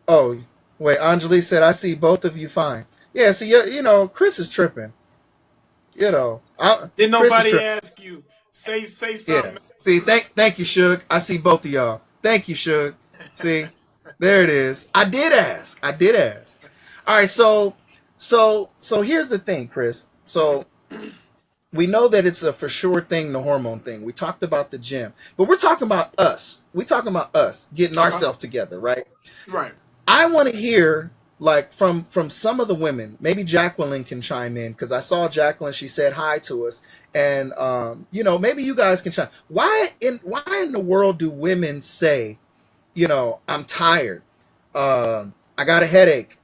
oh wait, Anjali said I see both of you fine. Yeah. See, Chris is tripping. Didn't Chris is nobody tripping. ask you? Say Yeah. something See, else. thank you, Suge. I see both of y'all. Thank you, Suge. See, there it is. I did ask. All right, so here's the thing, Chris. So we know that it's a for sure thing, the hormone thing. We talked about the gym, but we're talking about us. We're talking about us getting Uh-huh. ourselves together, right? Right. I want to hear like from some of the women. Maybe Jacqueline can chime in because I saw Jacqueline. She said hi to us, and maybe you guys can chime. Why in the world do women say, I'm tired, I got a headache,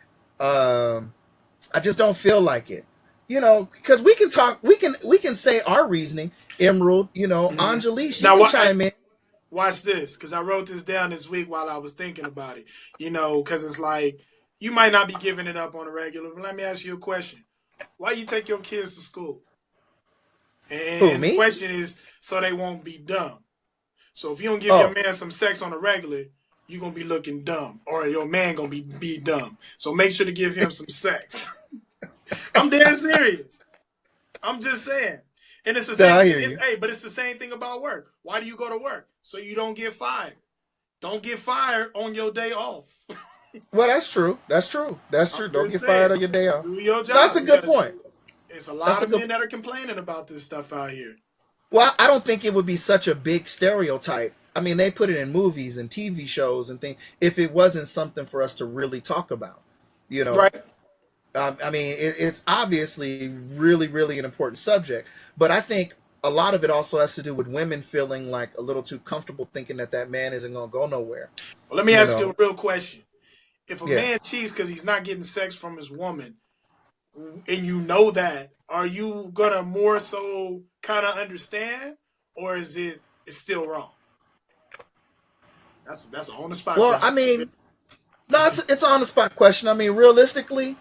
I just don't feel like it. Because we can talk, we can say our reasoning. Emerald, Anjali, she Now, can chime in. watch this, because I wrote this down this week while I was thinking about it. Because it's like you might not be giving it up on a regular. But let me ask you a question: why you take your kids to school? Who, And the me? question is so they won't be dumb. So if you don't give your Oh, man some sex on a regular, you're gonna be looking dumb, or your man gonna be dumb. So make sure to give him some sex. I'm dead serious. I'm just saying. And it's the no, same I thing. hear you. But it's the same thing about work. Why do you go to work? So you don't get fired. Don't get fired on your day off. Well, that's true. That's I'm true. Don't just get fired saying. on your day off. Do your That's job, a good because point. it's a That's lot a of good. men that are complaining about this stuff out here. Well, I don't think it would be such a big stereotype. I mean, they put it in movies and TV shows and things. If it wasn't something for us to really talk about, you know, Right. I mean, it's obviously really, really an important subject. But I think a lot of it also has to do with women feeling like a little too comfortable thinking that man isn't going to go nowhere. Well, let me You ask you a know, real question. If a yeah. man cheats because he's not getting sex from his woman, and you know that, are you gonna more so kind of understand, or is it's still wrong? That's an on the spot Well, I question right there. mean, no, it's an on the spot question. I mean, realistically,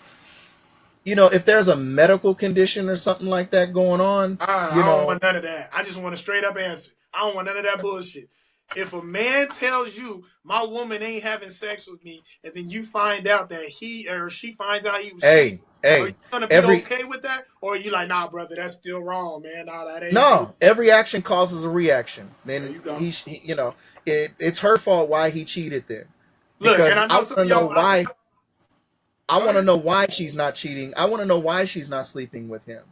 if there's a medical condition or something like that going on, I don't want none of that. I just want a straight up answer. I don't want none of that bullshit. If a man tells you my woman ain't having sex with me, and then you find out that he or she finds out he was cheating, hey, are you hey, gonna be every okay with that, or are you like, nah, brother, that's still wrong, man. Nah, that ain't cool. no, every action causes a reaction. There Then you go. it's her fault why he cheated then, Look, and because I I know want some to of know y'all. why. I Go want to ahead. know why she's not cheating. I want to know why she's not sleeping with him.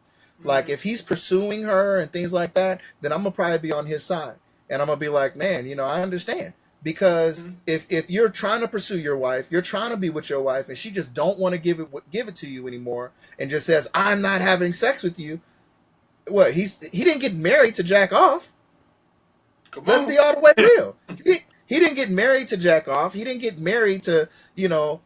Like Mm, if he's pursuing her and things like that, then I'm gonna probably be on his side, and I'm gonna be like, man, I understand because mm. if you're trying to pursue your wife, you're trying to be with your wife, and she just don't want to give it to you anymore, and just says, I'm not having sex with you. What he didn't get married to jack off. Come Let's on. be all the way real. He didn't get married to jack off. He didn't get married to,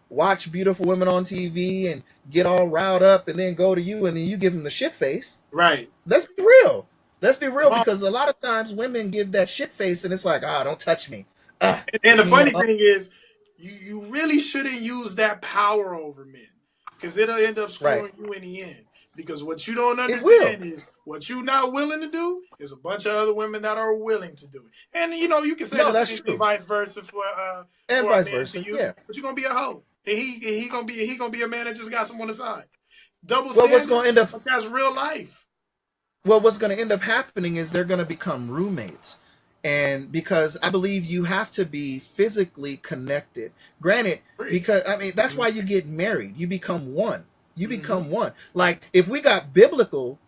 watch beautiful women on TV and get all riled up and then go to you and then you give him the shit face. Right. Let's be real. Let's be real Come on. because a lot of times women give that shit face and it's like, don't touch me. And the Leave me funny alone. thing is, you really shouldn't use that power over men, because it'll end up Right. screwing you in the end. Because what you don't It will. understand is what you're not willing to do is a bunch of other women that are willing to do it. And you can say No, the that's same thing true. vice versa And for a vice man to versa. you, Yeah. but you're gonna be a hoe. And he gonna be a man that just got some on the side. Double Well, what's standard, going to end up but that's real life. well, what's going to end up happening is they're going to become roommates. And because I believe you have to be physically connected. Granted, Free. because I mean, that's Mm-hmm. why you get married. You become one. You Mm-hmm. become one. Like if we got biblical,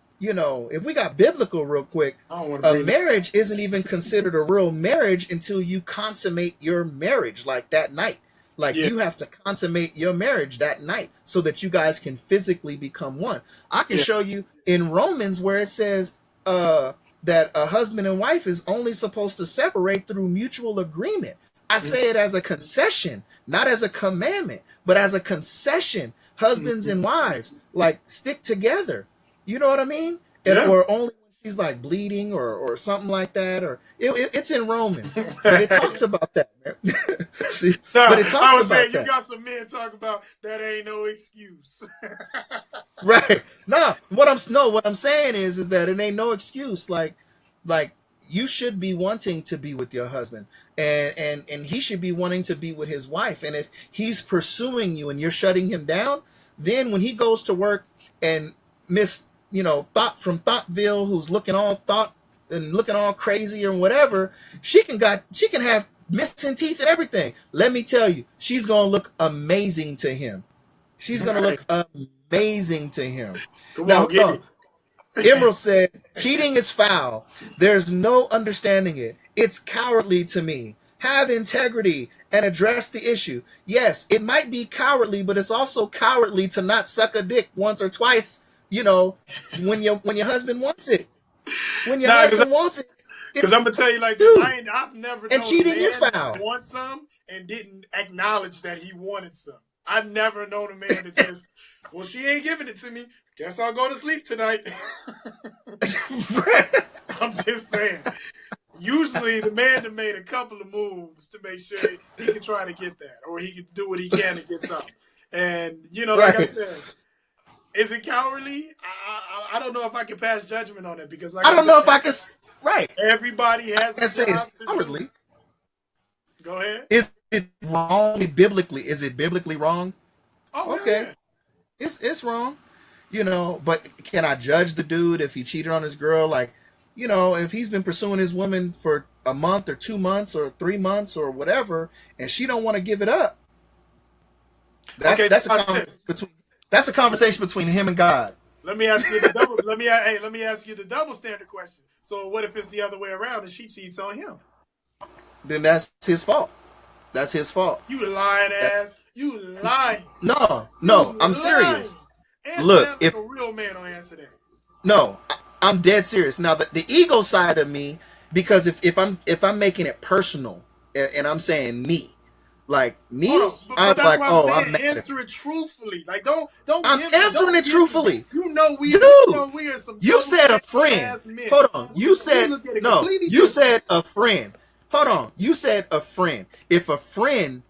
if we got biblical real quick, I don't want to a bring marriage isn't even considered a real marriage until you consummate your marriage like that night. Like Yeah, you have to consummate your marriage that night so that you guys can physically become one. I can yeah, show you in Romans where it says that a husband and wife is only supposed to separate through mutual agreement. I say it as a concession, not as a commandment, but as a concession. Husbands mm-hmm. and wives like stick together. You know what I mean? And Yeah. or only when she's like bleeding or something like that, or it's in Romans, but it talks about that, man. See, No, but it I talks was about saying you that, got some men talk about that ain't no excuse. right? No, what I'm saying is that it ain't no excuse. Like you should be wanting to be with your husband, and he should be wanting to be with his wife. And if he's pursuing you and you're shutting him down, then when he goes to work and Miss Thought from Thoughtville, who's looking all thought and looking all crazy or whatever, she can have missing teeth and everything. Let me tell you, she's gonna look amazing to him. She's gonna Right. look amazing to him. Come Now on, hold get on. it. Emerald said, cheating is foul. There's no understanding it. It's cowardly to me. Have integrity and address the issue. Yes, it might be cowardly, but it's also cowardly to not suck a dick once or twice, when your husband wants it. When your Nah, husband wants it, because it's I'm gonna tell you like this. dude. I've never And known a cheating is man foul. want some and didn't acknowledge that he wanted some. I've never known a man that just, well, she ain't giving it to me. Guess I'll go to sleep tonight. I'm just saying. Usually, the man that made a couple of moves to make sure he can try to get that, or he can do what he can to get something. And like I said, is it cowardly? I don't know if I can pass judgment on it because, like I I don't said, know if I can. Right. everybody has I a say it's job to do. cowardly. Go ahead. Is it wrong biblically? Is it biblically wrong? Oh, Okay. yeah. It's wrong. But can I judge the dude if he cheated on his girl? Like, if he's been pursuing his woman for a month or 2 months or 3 months or whatever, and she don't want to give it up, Okay, that's a conversation between him and God. let me ask you the double. Let me ask you the double standard question. So, what if it's the other way around and she cheats on him? Then that's his fault. That's his fault. You lying ass. You lying. No, You I'm lying. serious. Answer Look, that like a real man will answer that. no, I'm dead serious. Now the ego side of me, because if I'm making it personal and I'm saying me, like me, Hold on, but I'm that's like, what I'm oh, saying. I'm mad. Answer it truthfully. Like don't I'm give answering it truthfully. we Dude, we are some you said a ass friend. men. Hold on. You We said look at it no. completely You different. said a friend. Hold on. You said a friend. If a friend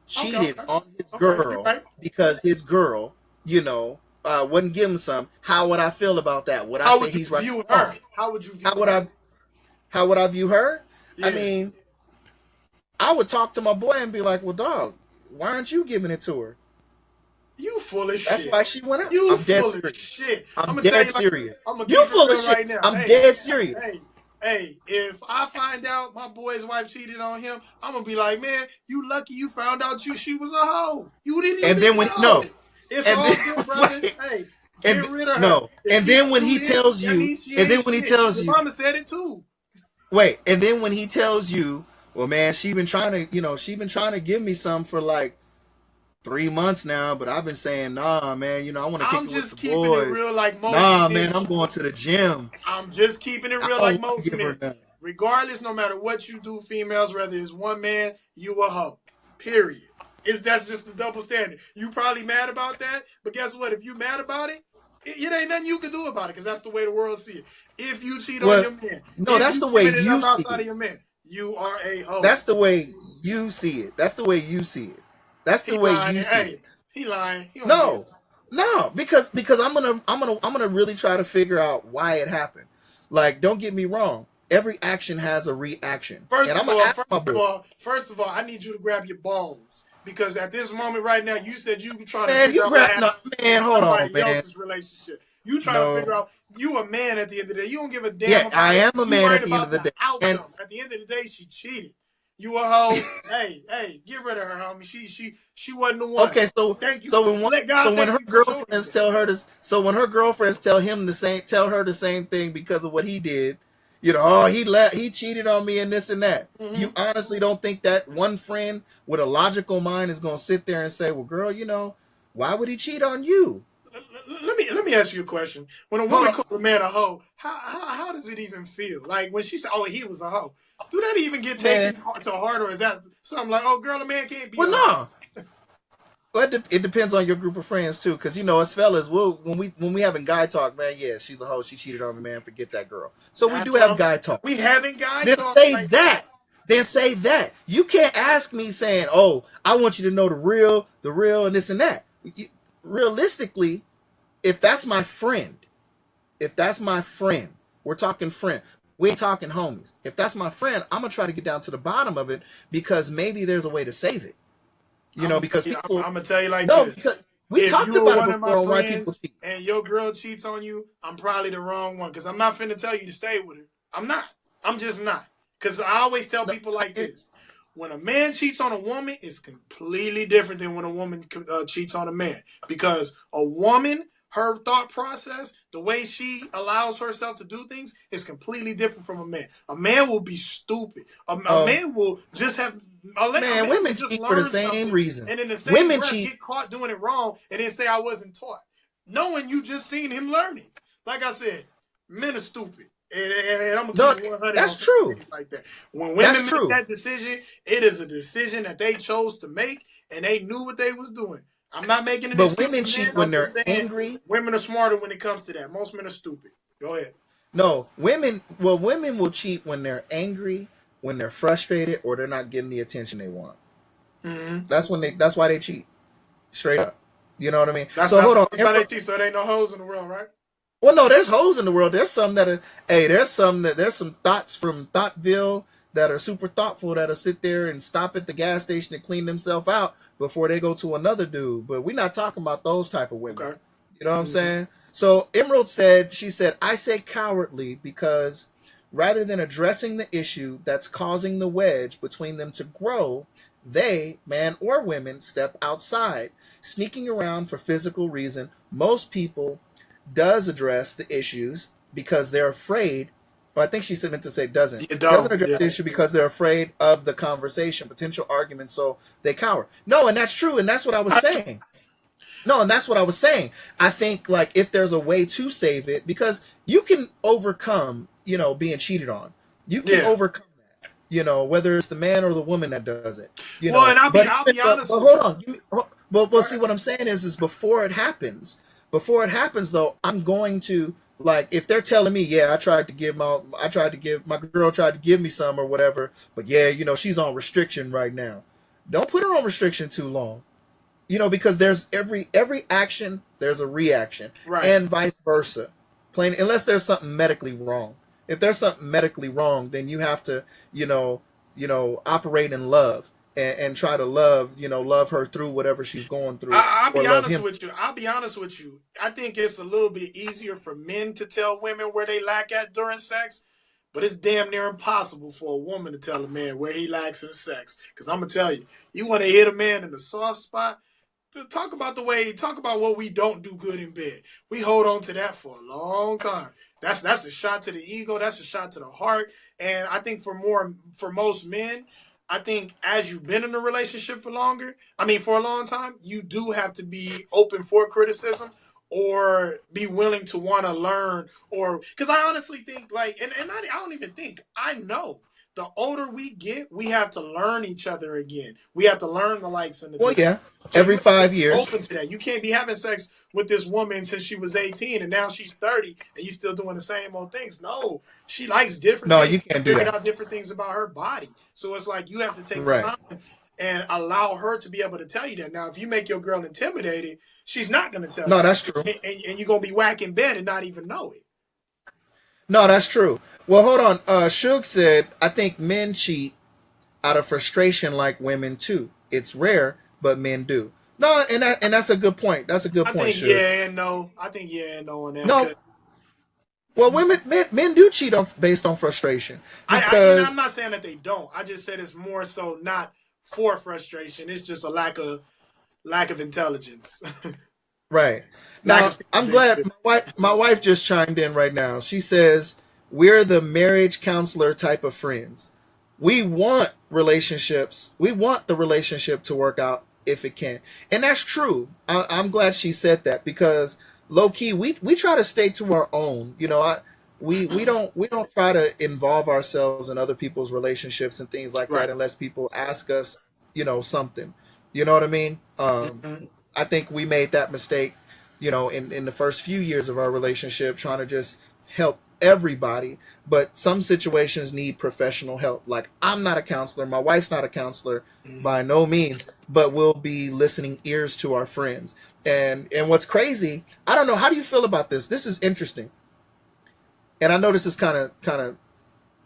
cheated on his girl right. because his girl, wouldn't give him some, how would I feel about that? Would I How say would you he's right? view Or her? wrong? How would you view How would her? I view her? Yeah. I mean, I would talk to my boy and be like, well, dog, why aren't you giving it to her? You full of That's shit. why she went out. You I'm dead full of serious. shit. I'm gonna tell dead you serious. I'm gonna You keep it full of real shit. right now. I'm Hey, dead serious. Hey, if I find out my boy's wife cheated on him, I'm gonna be like, man, you lucky you found out she was a hoe. You didn't And even then know. It's and all then good, brother. wait, Hey, and get rid of her. no, If and she then when do he this, tells that you, means she and then ain't when he shit. tells Your you, mama said it too. wait, and then when he tells you, well, man, she been trying to give me some for like 3 months now, but I've been saying, nah, man, I want to kick I'm it with just the keeping it boys. real like most Nah, men. man, I'm going to the gym. I'm just keeping it I real don't like want to most give her men. none. Regardless, no matter what you do, females, whether it's one man, you a hoe. Period. That's just the double standard. You probably mad about that, but guess what? If you mad about it, it ain't nothing you can do about it because that's the way the world see it. If you cheat on your man, no, if that's you the way give it you enough see outside of it. your man, you are a hoe. That's the way you see it. That's the way you see it. That's the He way lying. you see it. He lying. He don't get it. No, because I'm gonna really try to figure out why it happened. Like, don't get me wrong. Every action has a reaction, First and I'm of gonna all, ask my boy. I need you to grab your balls because at this moment right now, you said you trying to Man, figure you out what grab happened no, man. in Hold on, somebody man. else's relationship. You trying to figure No, out you a man at the end of the day. You don't give a damn yeah, about I it. am a You man worried at the end of about the the day, and outcome. At the end of the day, she cheated. You a hoe. Hey, get rid of her, homie. She wasn't the one. Okay, Thank you. so when Let God when thank her you for showing you girlfriends that. tell her this, so when her girlfriends tell her the same thing because of what he did, oh, he cheated on me and this and that. You Mm-hmm. honestly don't think that one friend with a logical mind is gonna sit there and say, well, girl, why would he cheat on you? Let me ask you a question. When a Hold woman calls a man a hoe, how does it even feel? Like when she said, "Oh, he was a hoe," do that even get on, man. taken to heart, or is that something like, "Oh, girl, a man can't be Well, a hoe"? no. But it depends on your group of friends too, because as fellas, when we having guy talk, man, yeah, she's a hoe, she cheated on me, man, forget that girl. So we do That's what have I'm. guy talk. We having guy Then talk say right now. that. Then say that. You can't ask me saying, "Oh, I want you to know the real, and this and that." Realistically, if that's my friend, if that's my friend, we're talking friend. We ain't talking homies. If that's my friend, I'm gonna try to get down to the bottom of it because maybe there's a way to save it. I'm gonna tell Because you. people I'm gonna tell you like no, this. because we If talked you were about it one of my before on why people friends cheat. and your girl cheats on you, I'm probably the wrong one because I'm not finna tell you to stay with her. I'm not. I'm just not. Because I always tell No, people like this: when a man cheats on a woman, it's completely different than when a woman cheats on a man. Because a woman, her thought process, the way she allows herself to do things, is completely different from a man. A man will be stupid. A oh man will just have. A man, man will women just cheat for the learn same something reason. and in the same Women breath cheat. get caught doing it wrong and then say I wasn't taught, knowing you just seen him learning. Like I said, men are stupid. And I'm gonna No, keep it 100 on that's certain true. things like that. When That's women make true. that decision, it is a decision that they chose to make, and they knew what they was doing. I'm not making an But excuse women for men. cheat when I'm they're just saying angry. women are smarter when it comes to that. Most men are stupid. Go ahead. No, women will cheat when they're angry, when they're frustrated, or they're not getting the attention they want. Mm-hmm. That's why they cheat. Straight up. You know what I mean? That's So that's hold on. why they teach. So there ain't no hoes in the world, right? Well, no, there's hoes in the world. There's some that are, hey, there's some thoughts from Thoughtville that are super thoughtful that'll sit there and stop at the gas station and clean themselves out before they go to another dude. But we're not talking about those type of women. Okay. You know what I'm Mm-hmm. saying? So Emerald said, she said, I say cowardly because rather than addressing the issue that's causing the wedge between them to grow, they, man or women, step outside, sneaking around for physical reason. Most people does address the issues because they're afraid, or I think she meant to say You doesn't don't. address Yeah. the issue because they're afraid of the conversation, potential arguments, so they cower. No, and that's true, and that's what I was saying. No, and that's what I was saying. I think like if there's a way to save it, because you can overcome, being cheated on. You can Yeah. overcome that. Whether it's the man or the woman that does it. Well, and But I'll even, be but honest with hold you. on. Well, Go see ahead. what I'm saying is before it happens. Before it happens, though, I'm going to like if they're telling me, yeah, I tried to give my girl tried to give me some or whatever, but yeah, she's on restriction right now. Don't put her on restriction too long, because there's every action there's a reaction, Right. and vice versa. Plain unless there's something medically wrong. If there's something medically wrong, then you have to operate in love and try to love her through whatever she's going through, I'll or be love honest him. with you. I'll be honest with you. I think it's a little bit easier for men to tell women where they lack at during sex, but it's damn near impossible for a woman to tell a man where he lacks in sex. Because I'm gonna tell you, you want to hit a man in the soft spot. Talk about what we don't do good in bed. We hold on to that for a long time. That's a shot to the ego. That's a shot to the heart. And I think for most men, I think as you've been in a relationship for a long time, you do have to be open for criticism or be willing to want to learn, or because I honestly think I don't even think I know, the older we get, we have to learn each other again. We have to learn the likes and the Well, dislikes. yeah, So you every have to 5 be years. open to that. You can't be having sex with this woman since she was 18 and now she's 30 and you still doing the same old things. No, she likes different No, things. you can't do Figuring that. out different things about her body. So it's like you have to take the Right. time and allow her to be able to tell you that. Now, if you make your girl intimidated, she's not going to tell No, you. that's true. And you're going to be whacking bed and not even know it. No, that's true. Well, hold on. Shug said, I think men cheat out of frustration like women too. It's rare, but men do. No, and that's a good point. That's a good I point, think Shug. yeah and no. I think yeah and no on that No, because Well, men do cheat on based on frustration And I'm because not saying that they don't. I just said it's more so not for frustration. It's just a lack of intelligence, right. lack Now, of I'm being glad my wife just chimed in right now. She says, "We're the marriage counselor type of friends. We want relationships. We want the relationship to work out if it can." And that's true. I'm glad she said that because low key we try to stay to our own. We don't try to involve ourselves in other people's relationships and things like right. that unless people ask us, something. You know what I mean? Mhm. I think we made that mistake, in the first few years of our relationship, trying to just help everybody. But some situations need professional help. Like, I'm not a counselor, my wife's not a counselor Mhm. by no means, but we'll be listening ears to our friends. And what's crazy, I don't know, how do you feel about this? This is interesting. And I know this is kind of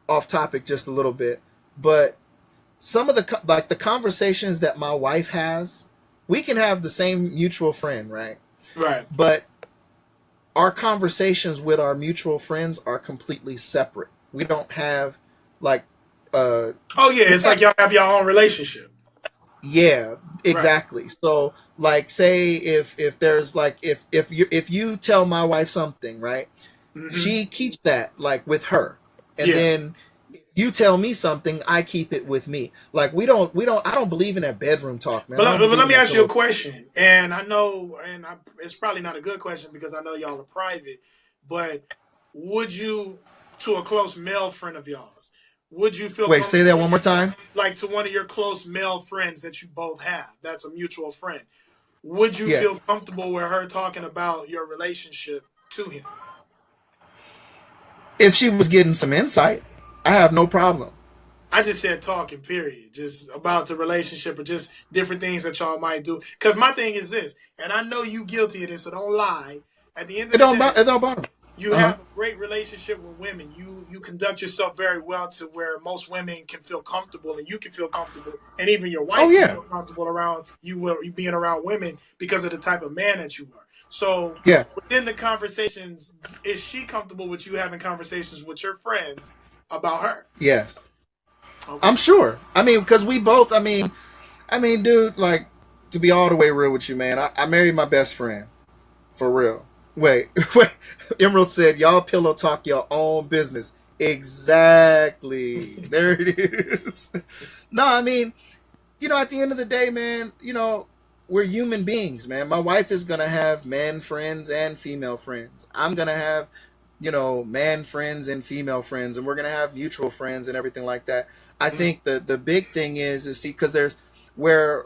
off topic just a little bit, but some of the conversations that my wife has, we can have the same mutual friend, right? Right. But our conversations with our mutual friends are completely separate. We don't have like Oh yeah, we it's like have y'all have your own relationship. yeah, Right. exactly. So like say if there's like if you tell my wife something, right? Hmm. She keeps that like with her. And Yeah. then you tell me something, I keep it with me. Like we don't I don't believe in that bedroom talk, man. But I let, don't but believe let in me that ask you a pillow. question, and I know, it's probably not a good question because I know y'all are private. But would you, to a close male friend of yours, would you feel Wait, say comfortable, that one more time. like to one of your close male friends that you both have, that's a mutual friend? Would you Yeah. feel comfortable with her talking about your relationship to him? If she was getting some insight, I have no problem. I just said talking, period. Just about the relationship or just different things that y'all might do. Because my thing is this, and I know you guilty of this, so don't lie. At the end of It the don't day, it don't bother me. you Uh huh. have a great relationship with women. You conduct yourself very well to where most women can feel comfortable and you can feel comfortable, and even your Oh wife can yeah. feel comfortable around you being around women because of the type of man that you are. So Yeah. within the conversations, is she comfortable with you having conversations with your friends about her? Yes. Okay. I'm sure. I mean, because we both. I mean, dude. Like, to be all the way real with you, man. I married my best friend for real. Wait, wait. Emerald said, "Y'all pillow talk your own business." Exactly. There it is. No, I mean, at the end of the day, man, we're human beings, man. My wife is going to have man friends and female friends. I'm going to have, man friends and female friends, and we're going to have mutual friends and everything like that. I Mhm. think the big thing is see, because there's where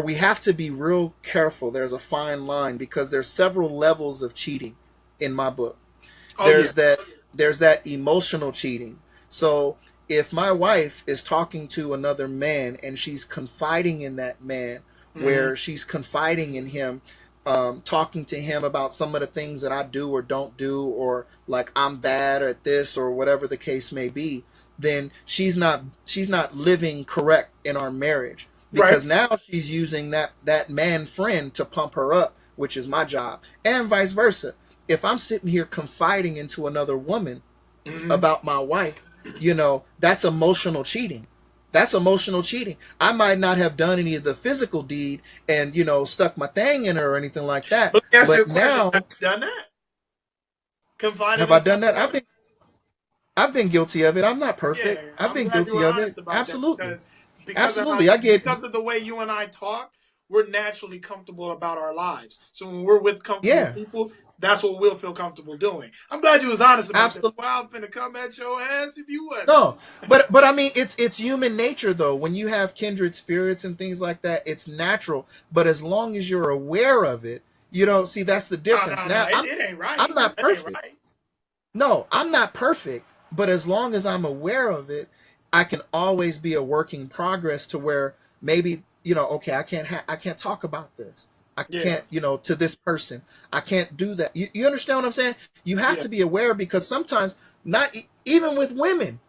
we have to be real careful. There's a fine line because there's several levels of cheating in my book. Oh yeah. There's that emotional cheating. So if my wife is talking to another man and she's confiding in that man, Hmm. where she's confiding in him, talking to him about some of the things that I do or don't do, or like I'm bad at this or whatever the case may be, then she's not living correct in our marriage, Right. because now she's using that man friend to pump her up, which is my job, and vice versa. If I'm sitting here confiding into another woman Hmm. about my wife, that's emotional cheating. That's emotional cheating. I might not have done any of the physical deed and, stuck my thing in her or anything like that. But let me ask you a But question. now, Have you done that? Confided have I in done that? someone I've else? been I've been guilty of it. I'm not Yeah, perfect. I've I'm been glad you guilty were of it. honest about that Absolutely. because of how Absolutely. I get because of the way you and I talk, we're naturally comfortable about our lives. So when we're with comfortable yeah. people, that's what we'll feel comfortable doing. I'm glad you was honest about that. Absolutely. Well, I'm finna come at your ass if you wasn't. No, but I mean, it's human nature though. When you have kindred spirits and things like that, it's natural. But as long as you're aware of it, see, that's the No, difference. no, no. Now, It ain't I'm right. not That ain't perfect. right. No, I'm not perfect. But as long as I'm aware of it, I can always be a working progress to where maybe, okay, I can't talk about this. I Yeah, can't, to this person. I can't do that. You understand what I'm saying? You have yeah. to be aware, because sometimes, not even with women,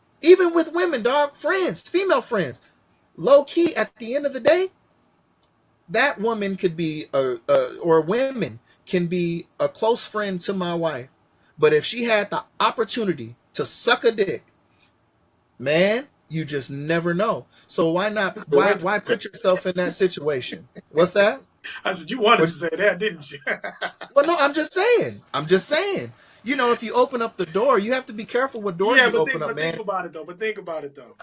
dog, friends, female friends, low key, at the end of the day, that woman could be or women can be a close friend to my wife, But if she had the opportunity to suck a dick, man, you just never know. So why not? Why Wait, why put yourself in that situation? What's that? I said you wanted What? to say that, didn't you? Well, no, I'm just saying. I'm just saying. You know, if you open up the door, you have to be careful what doors Yeah, you open up, but think man. about it though. But think about it though.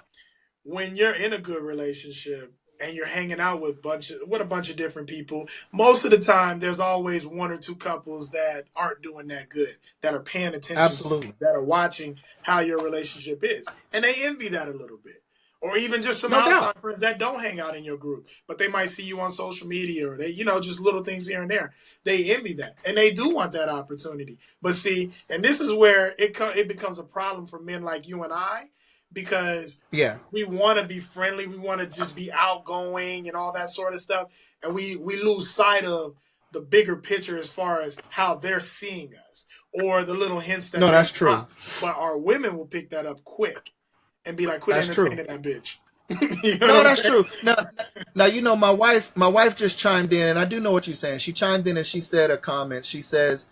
When you're in a good relationship and you're hanging out with a bunch of different people, most of the time there's always one or two couples that aren't doing that good, that are paying attention to you, Absolutely, that are watching how your relationship is. And they envy that a little bit. Or even just some no doubt. outside friends that don't hang out in your group, but they might see you on social media or they, just little things here and there. They envy that. And they do want that opportunity. But see, and this is where it becomes a problem for men like you and I, because Yeah. we want to be friendly, we want to just be outgoing and all that sort of stuff, and we lose sight of the bigger picture as far as how they're seeing us or the little hints that No, they that's true. drop. But our women will pick that up quick and be like, "Quit That's true. entertaining that bitch." You know what No, I'm that's saying? true. Now you know my wife just chimed in, and I do know what you're saying. She chimed in and she said a comment. She says,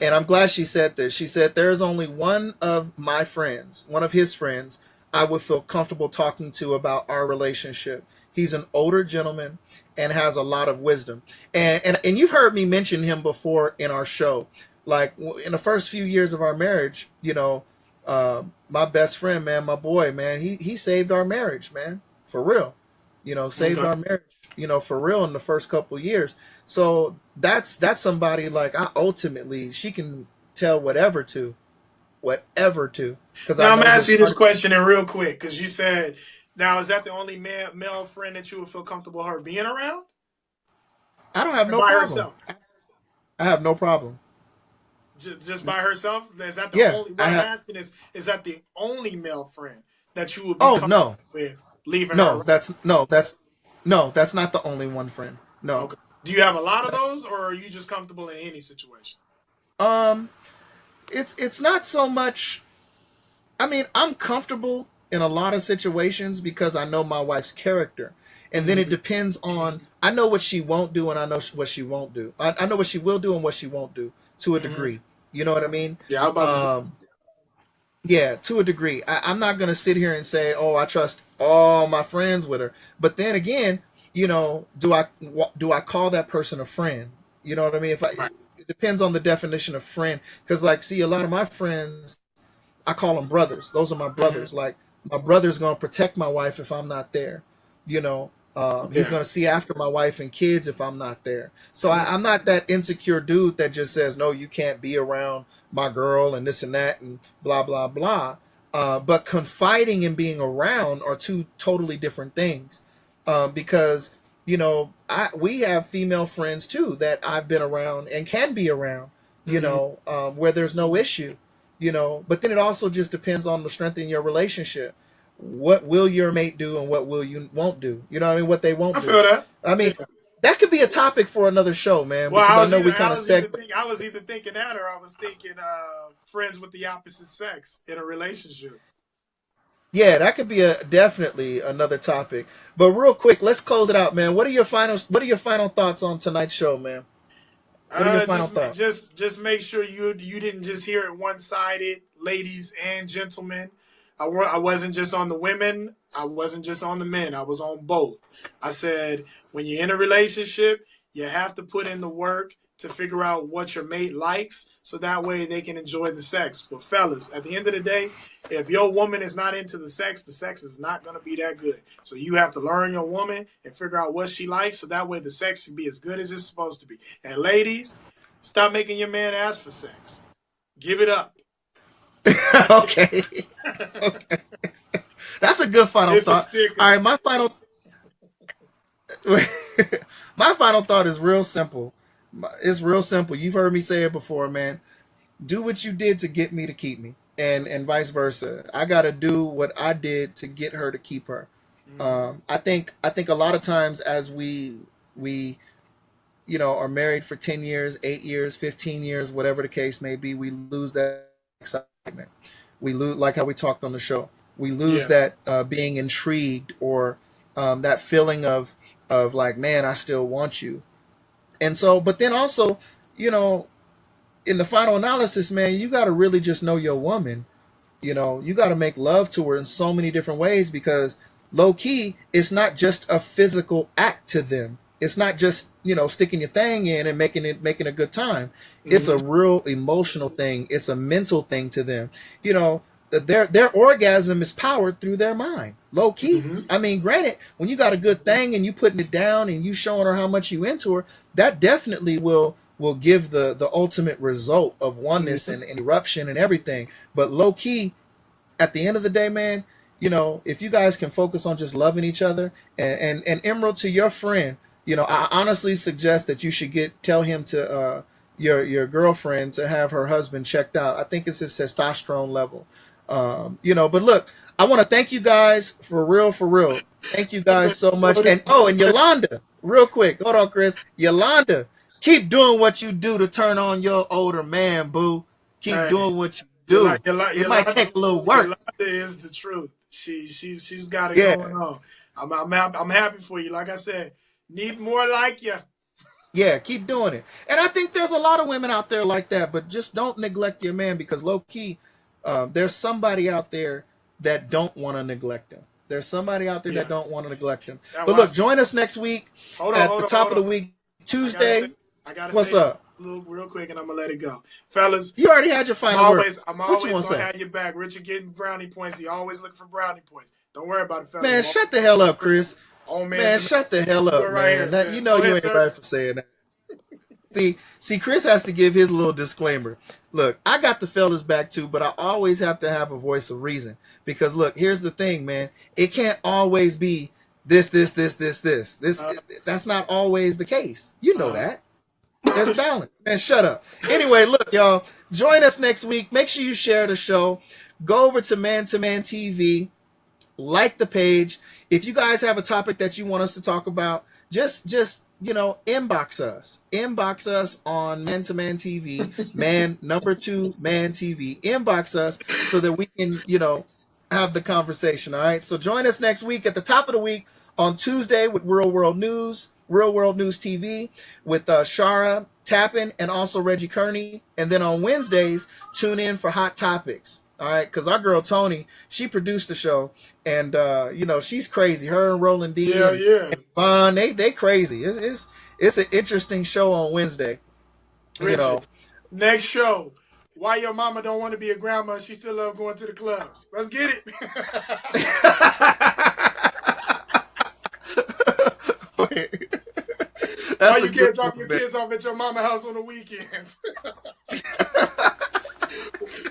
and I'm glad she said this. She said, "There is only one of my friends, one of his friends, I would feel comfortable talking to about our relationship. He's an older gentleman and has a lot of wisdom." And you've heard me mention him before in our show. Like in the first few years of our marriage, my best friend, man, my boy, man, he saved our marriage, man, for real. Saved Okay. our marriage, for real in the first couple years. So that's somebody like I ultimately she can tell whatever to, because I Now I'm know gonna his ask you this heart. question in real quick because you said, now is that the only male friend that you would feel comfortable her being around, I don't have or no by problem. herself? I have no problem. Just by herself? Is that the Yeah, only? I What I'm have. asking is that the only male friend that you would be Oh comfortable no, with leaving her no, around? that's not the only one friend. No. Okay. Do you have a lot of those, or are you just comfortable in any situation? Um, it's not so much. I mean, I'm comfortable in a lot of situations because I know my wife's character. And then it Mm-hmm. depends on, I know what she won't do and I know what she won't do. I know what she will do and what she won't do to a Mm-hmm. degree. You know what I mean? Yeah, I was about to say. Um, yeah, to a degree. I'm not going to sit here and say, oh, I trust all my friends with her. But then again, do I call that person a friend? You know what I mean? Right. It depends on the definition of friend. Because, like, see, a lot of my friends, I call them brothers. Those are my Mm-hmm. brothers. Like my brother's gonna protect my wife if I'm not there. He's Yeah. gonna see after my wife and kids if I'm not there. So I'm not that insecure dude that just says no, you can't be around my girl and this and that and blah blah blah. But confiding and being around are two totally different things. Because we have female friends too that I've been around and can be around. Mm-hmm. Where there's no issue. But then it also just depends on the strength in your relationship. What will your mate do and what will you won't do? You know what I mean? What they I won't do. feel that. I Yeah. mean, that could be a topic for another show, man, Well, because I know we kind of segue. I was either thinking that, or I was thinking friends with the opposite sex in a relationship. Yeah, that could be a definitely another topic. But real quick, let's close it out, man. What are your final thoughts on tonight's show, man? What are your final thoughts? Just make sure you didn't just hear it one sided, ladies and gentlemen. I wasn't just on the women. I wasn't just on the men. I was on both. I said when you're in a relationship, you have to put in the work to figure out what your mate likes, so that way they can enjoy the sex. But fellas, at the end of the day, if your woman is not into the sex is not going to be that good. So you have to learn your woman and figure out what she likes, so that way the sex can be as good as it's supposed to be. And ladies, stop making your man ask for sex. Give it up. Okay. Okay. That's a good final It's a thought. sticker. All right, my final my final thought is real simple. It's real simple. You've heard me say it before, man. Do what you did to get me to keep me, and vice versa. I got to do what I did to get her to keep her. Mm-hmm. I think a lot of times as we are married for 10 years, 8 years, 15 years, whatever the case may be, we lose that excitement. We lose, like how we talked on the show, we lose Yeah. that being intrigued, or that feeling of like, man, I still want you. And so, but then also, you know in the final analysis, man, you got to really just know your woman. You know, you got to make love to her in so many different ways, because low key, it's not just a physical act to them. It's not just, sticking your thing in and making a good time. It's a Mm-hmm. real emotional thing. It's a mental thing to them. You know, their orgasm is powered through their mind. Low key. Mm-hmm. I mean, granted, when you got a good thing and you putting it down and you showing her how much you into her, that definitely will give the ultimate result of oneness Mm-hmm. and eruption and everything. But low key, at the end of the day, man, if you guys can focus on just loving each other, and Emerald, to your friend, I honestly suggest that you should tell him to your girlfriend to have her husband checked out. I think it's his testosterone level. But look, I want to thank you guys for real, for real. Thank you guys so much. And and Yolanda, real quick, hold on, Chris. Yolanda, keep doing what you do to turn on your older man, boo. Keep Hey, doing what you do. It might take a little work. Yolanda is the truth. She's got it Yeah. going on. I'm happy for you. Like I said, need more like you. Yeah, keep doing it. And I think there's a lot of women out there like that, but just don't neglect your man, because low key, there's somebody out there that don't want to neglect him. There's somebody out there Yeah. that don't want to neglect him. That But look, was. join us next week Hold on, at hold the on, top hold of the on. week, I gotta say, Tuesday. I gotta What's say this up? real quick, and I'm gonna let it go, fellas. You already had your final word. I'm What you always want to gonna say? have your back. Richard getting brownie points. He always looking for brownie points. Don't worry about it, fellas. Man, shut the hell up, Chris. Oh man, Man, Janelle, shut the hell do it up, right man. here, sis. Go You ahead, ain't sir. right for saying that. See, Chris has to give his little disclaimer. Look, I got the fellas back too, but I always have to have a voice of reason. Because look, here's the thing, man. It can't always be this, this, this, this, this. That's not always the case. You know Uh, that. There's balance. Man, shut up. Anyway, look, y'all. Join us next week. Make sure you share the show. Go over to Man TV, like the page. If you guys have a topic that you want us to talk about, just inbox us on Man TV, man number 2 Man TV. Inbox us so that we can have the conversation. All right, so join us next week at the top of the week on Tuesday with Real World News TV with Shara Tappan and also Reggie Kearney, and then on Wednesdays tune in for Hot Topics. All right, because our girl Tony, she produced the show, and she's crazy. Her and Roland D yeah. and Vaughn, they crazy. It's an interesting show on Wednesday. Richard, next show. Why your mama don't want to be a grandma and she still love going to the clubs? Let's get it. Why you can't drop your kids off at your mama house on the weekends?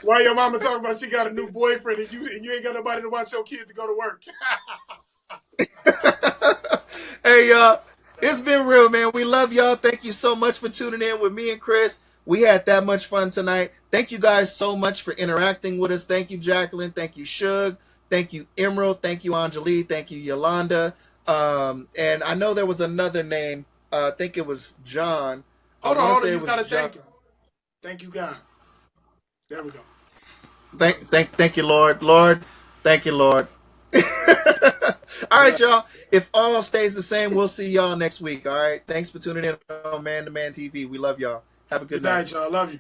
Why your mama talking about she got a new boyfriend and you ain't got nobody to watch your kid to go to work? Hey, y'all. It's been real, man. We love y'all. Thank you so much for tuning in with me and Chris. We had that much fun tonight. Thank you guys so much for interacting with us. Thank you, Jacqueline. Thank you, Shug. Thank you, Emerald. Thank you, Anjali. Thank you, Yolanda. And I know there was another name. I think it was John. Hold on. You gotta thank him. Thank you, God. There we go. Thank you, Lord. Lord, thank you, Lord. All right, y'all. If all stays the same, we'll see y'all next week. All right. Thanks for tuning in on Man to Man TV. We love y'all. Have a good night. Good night, y'all. Love you.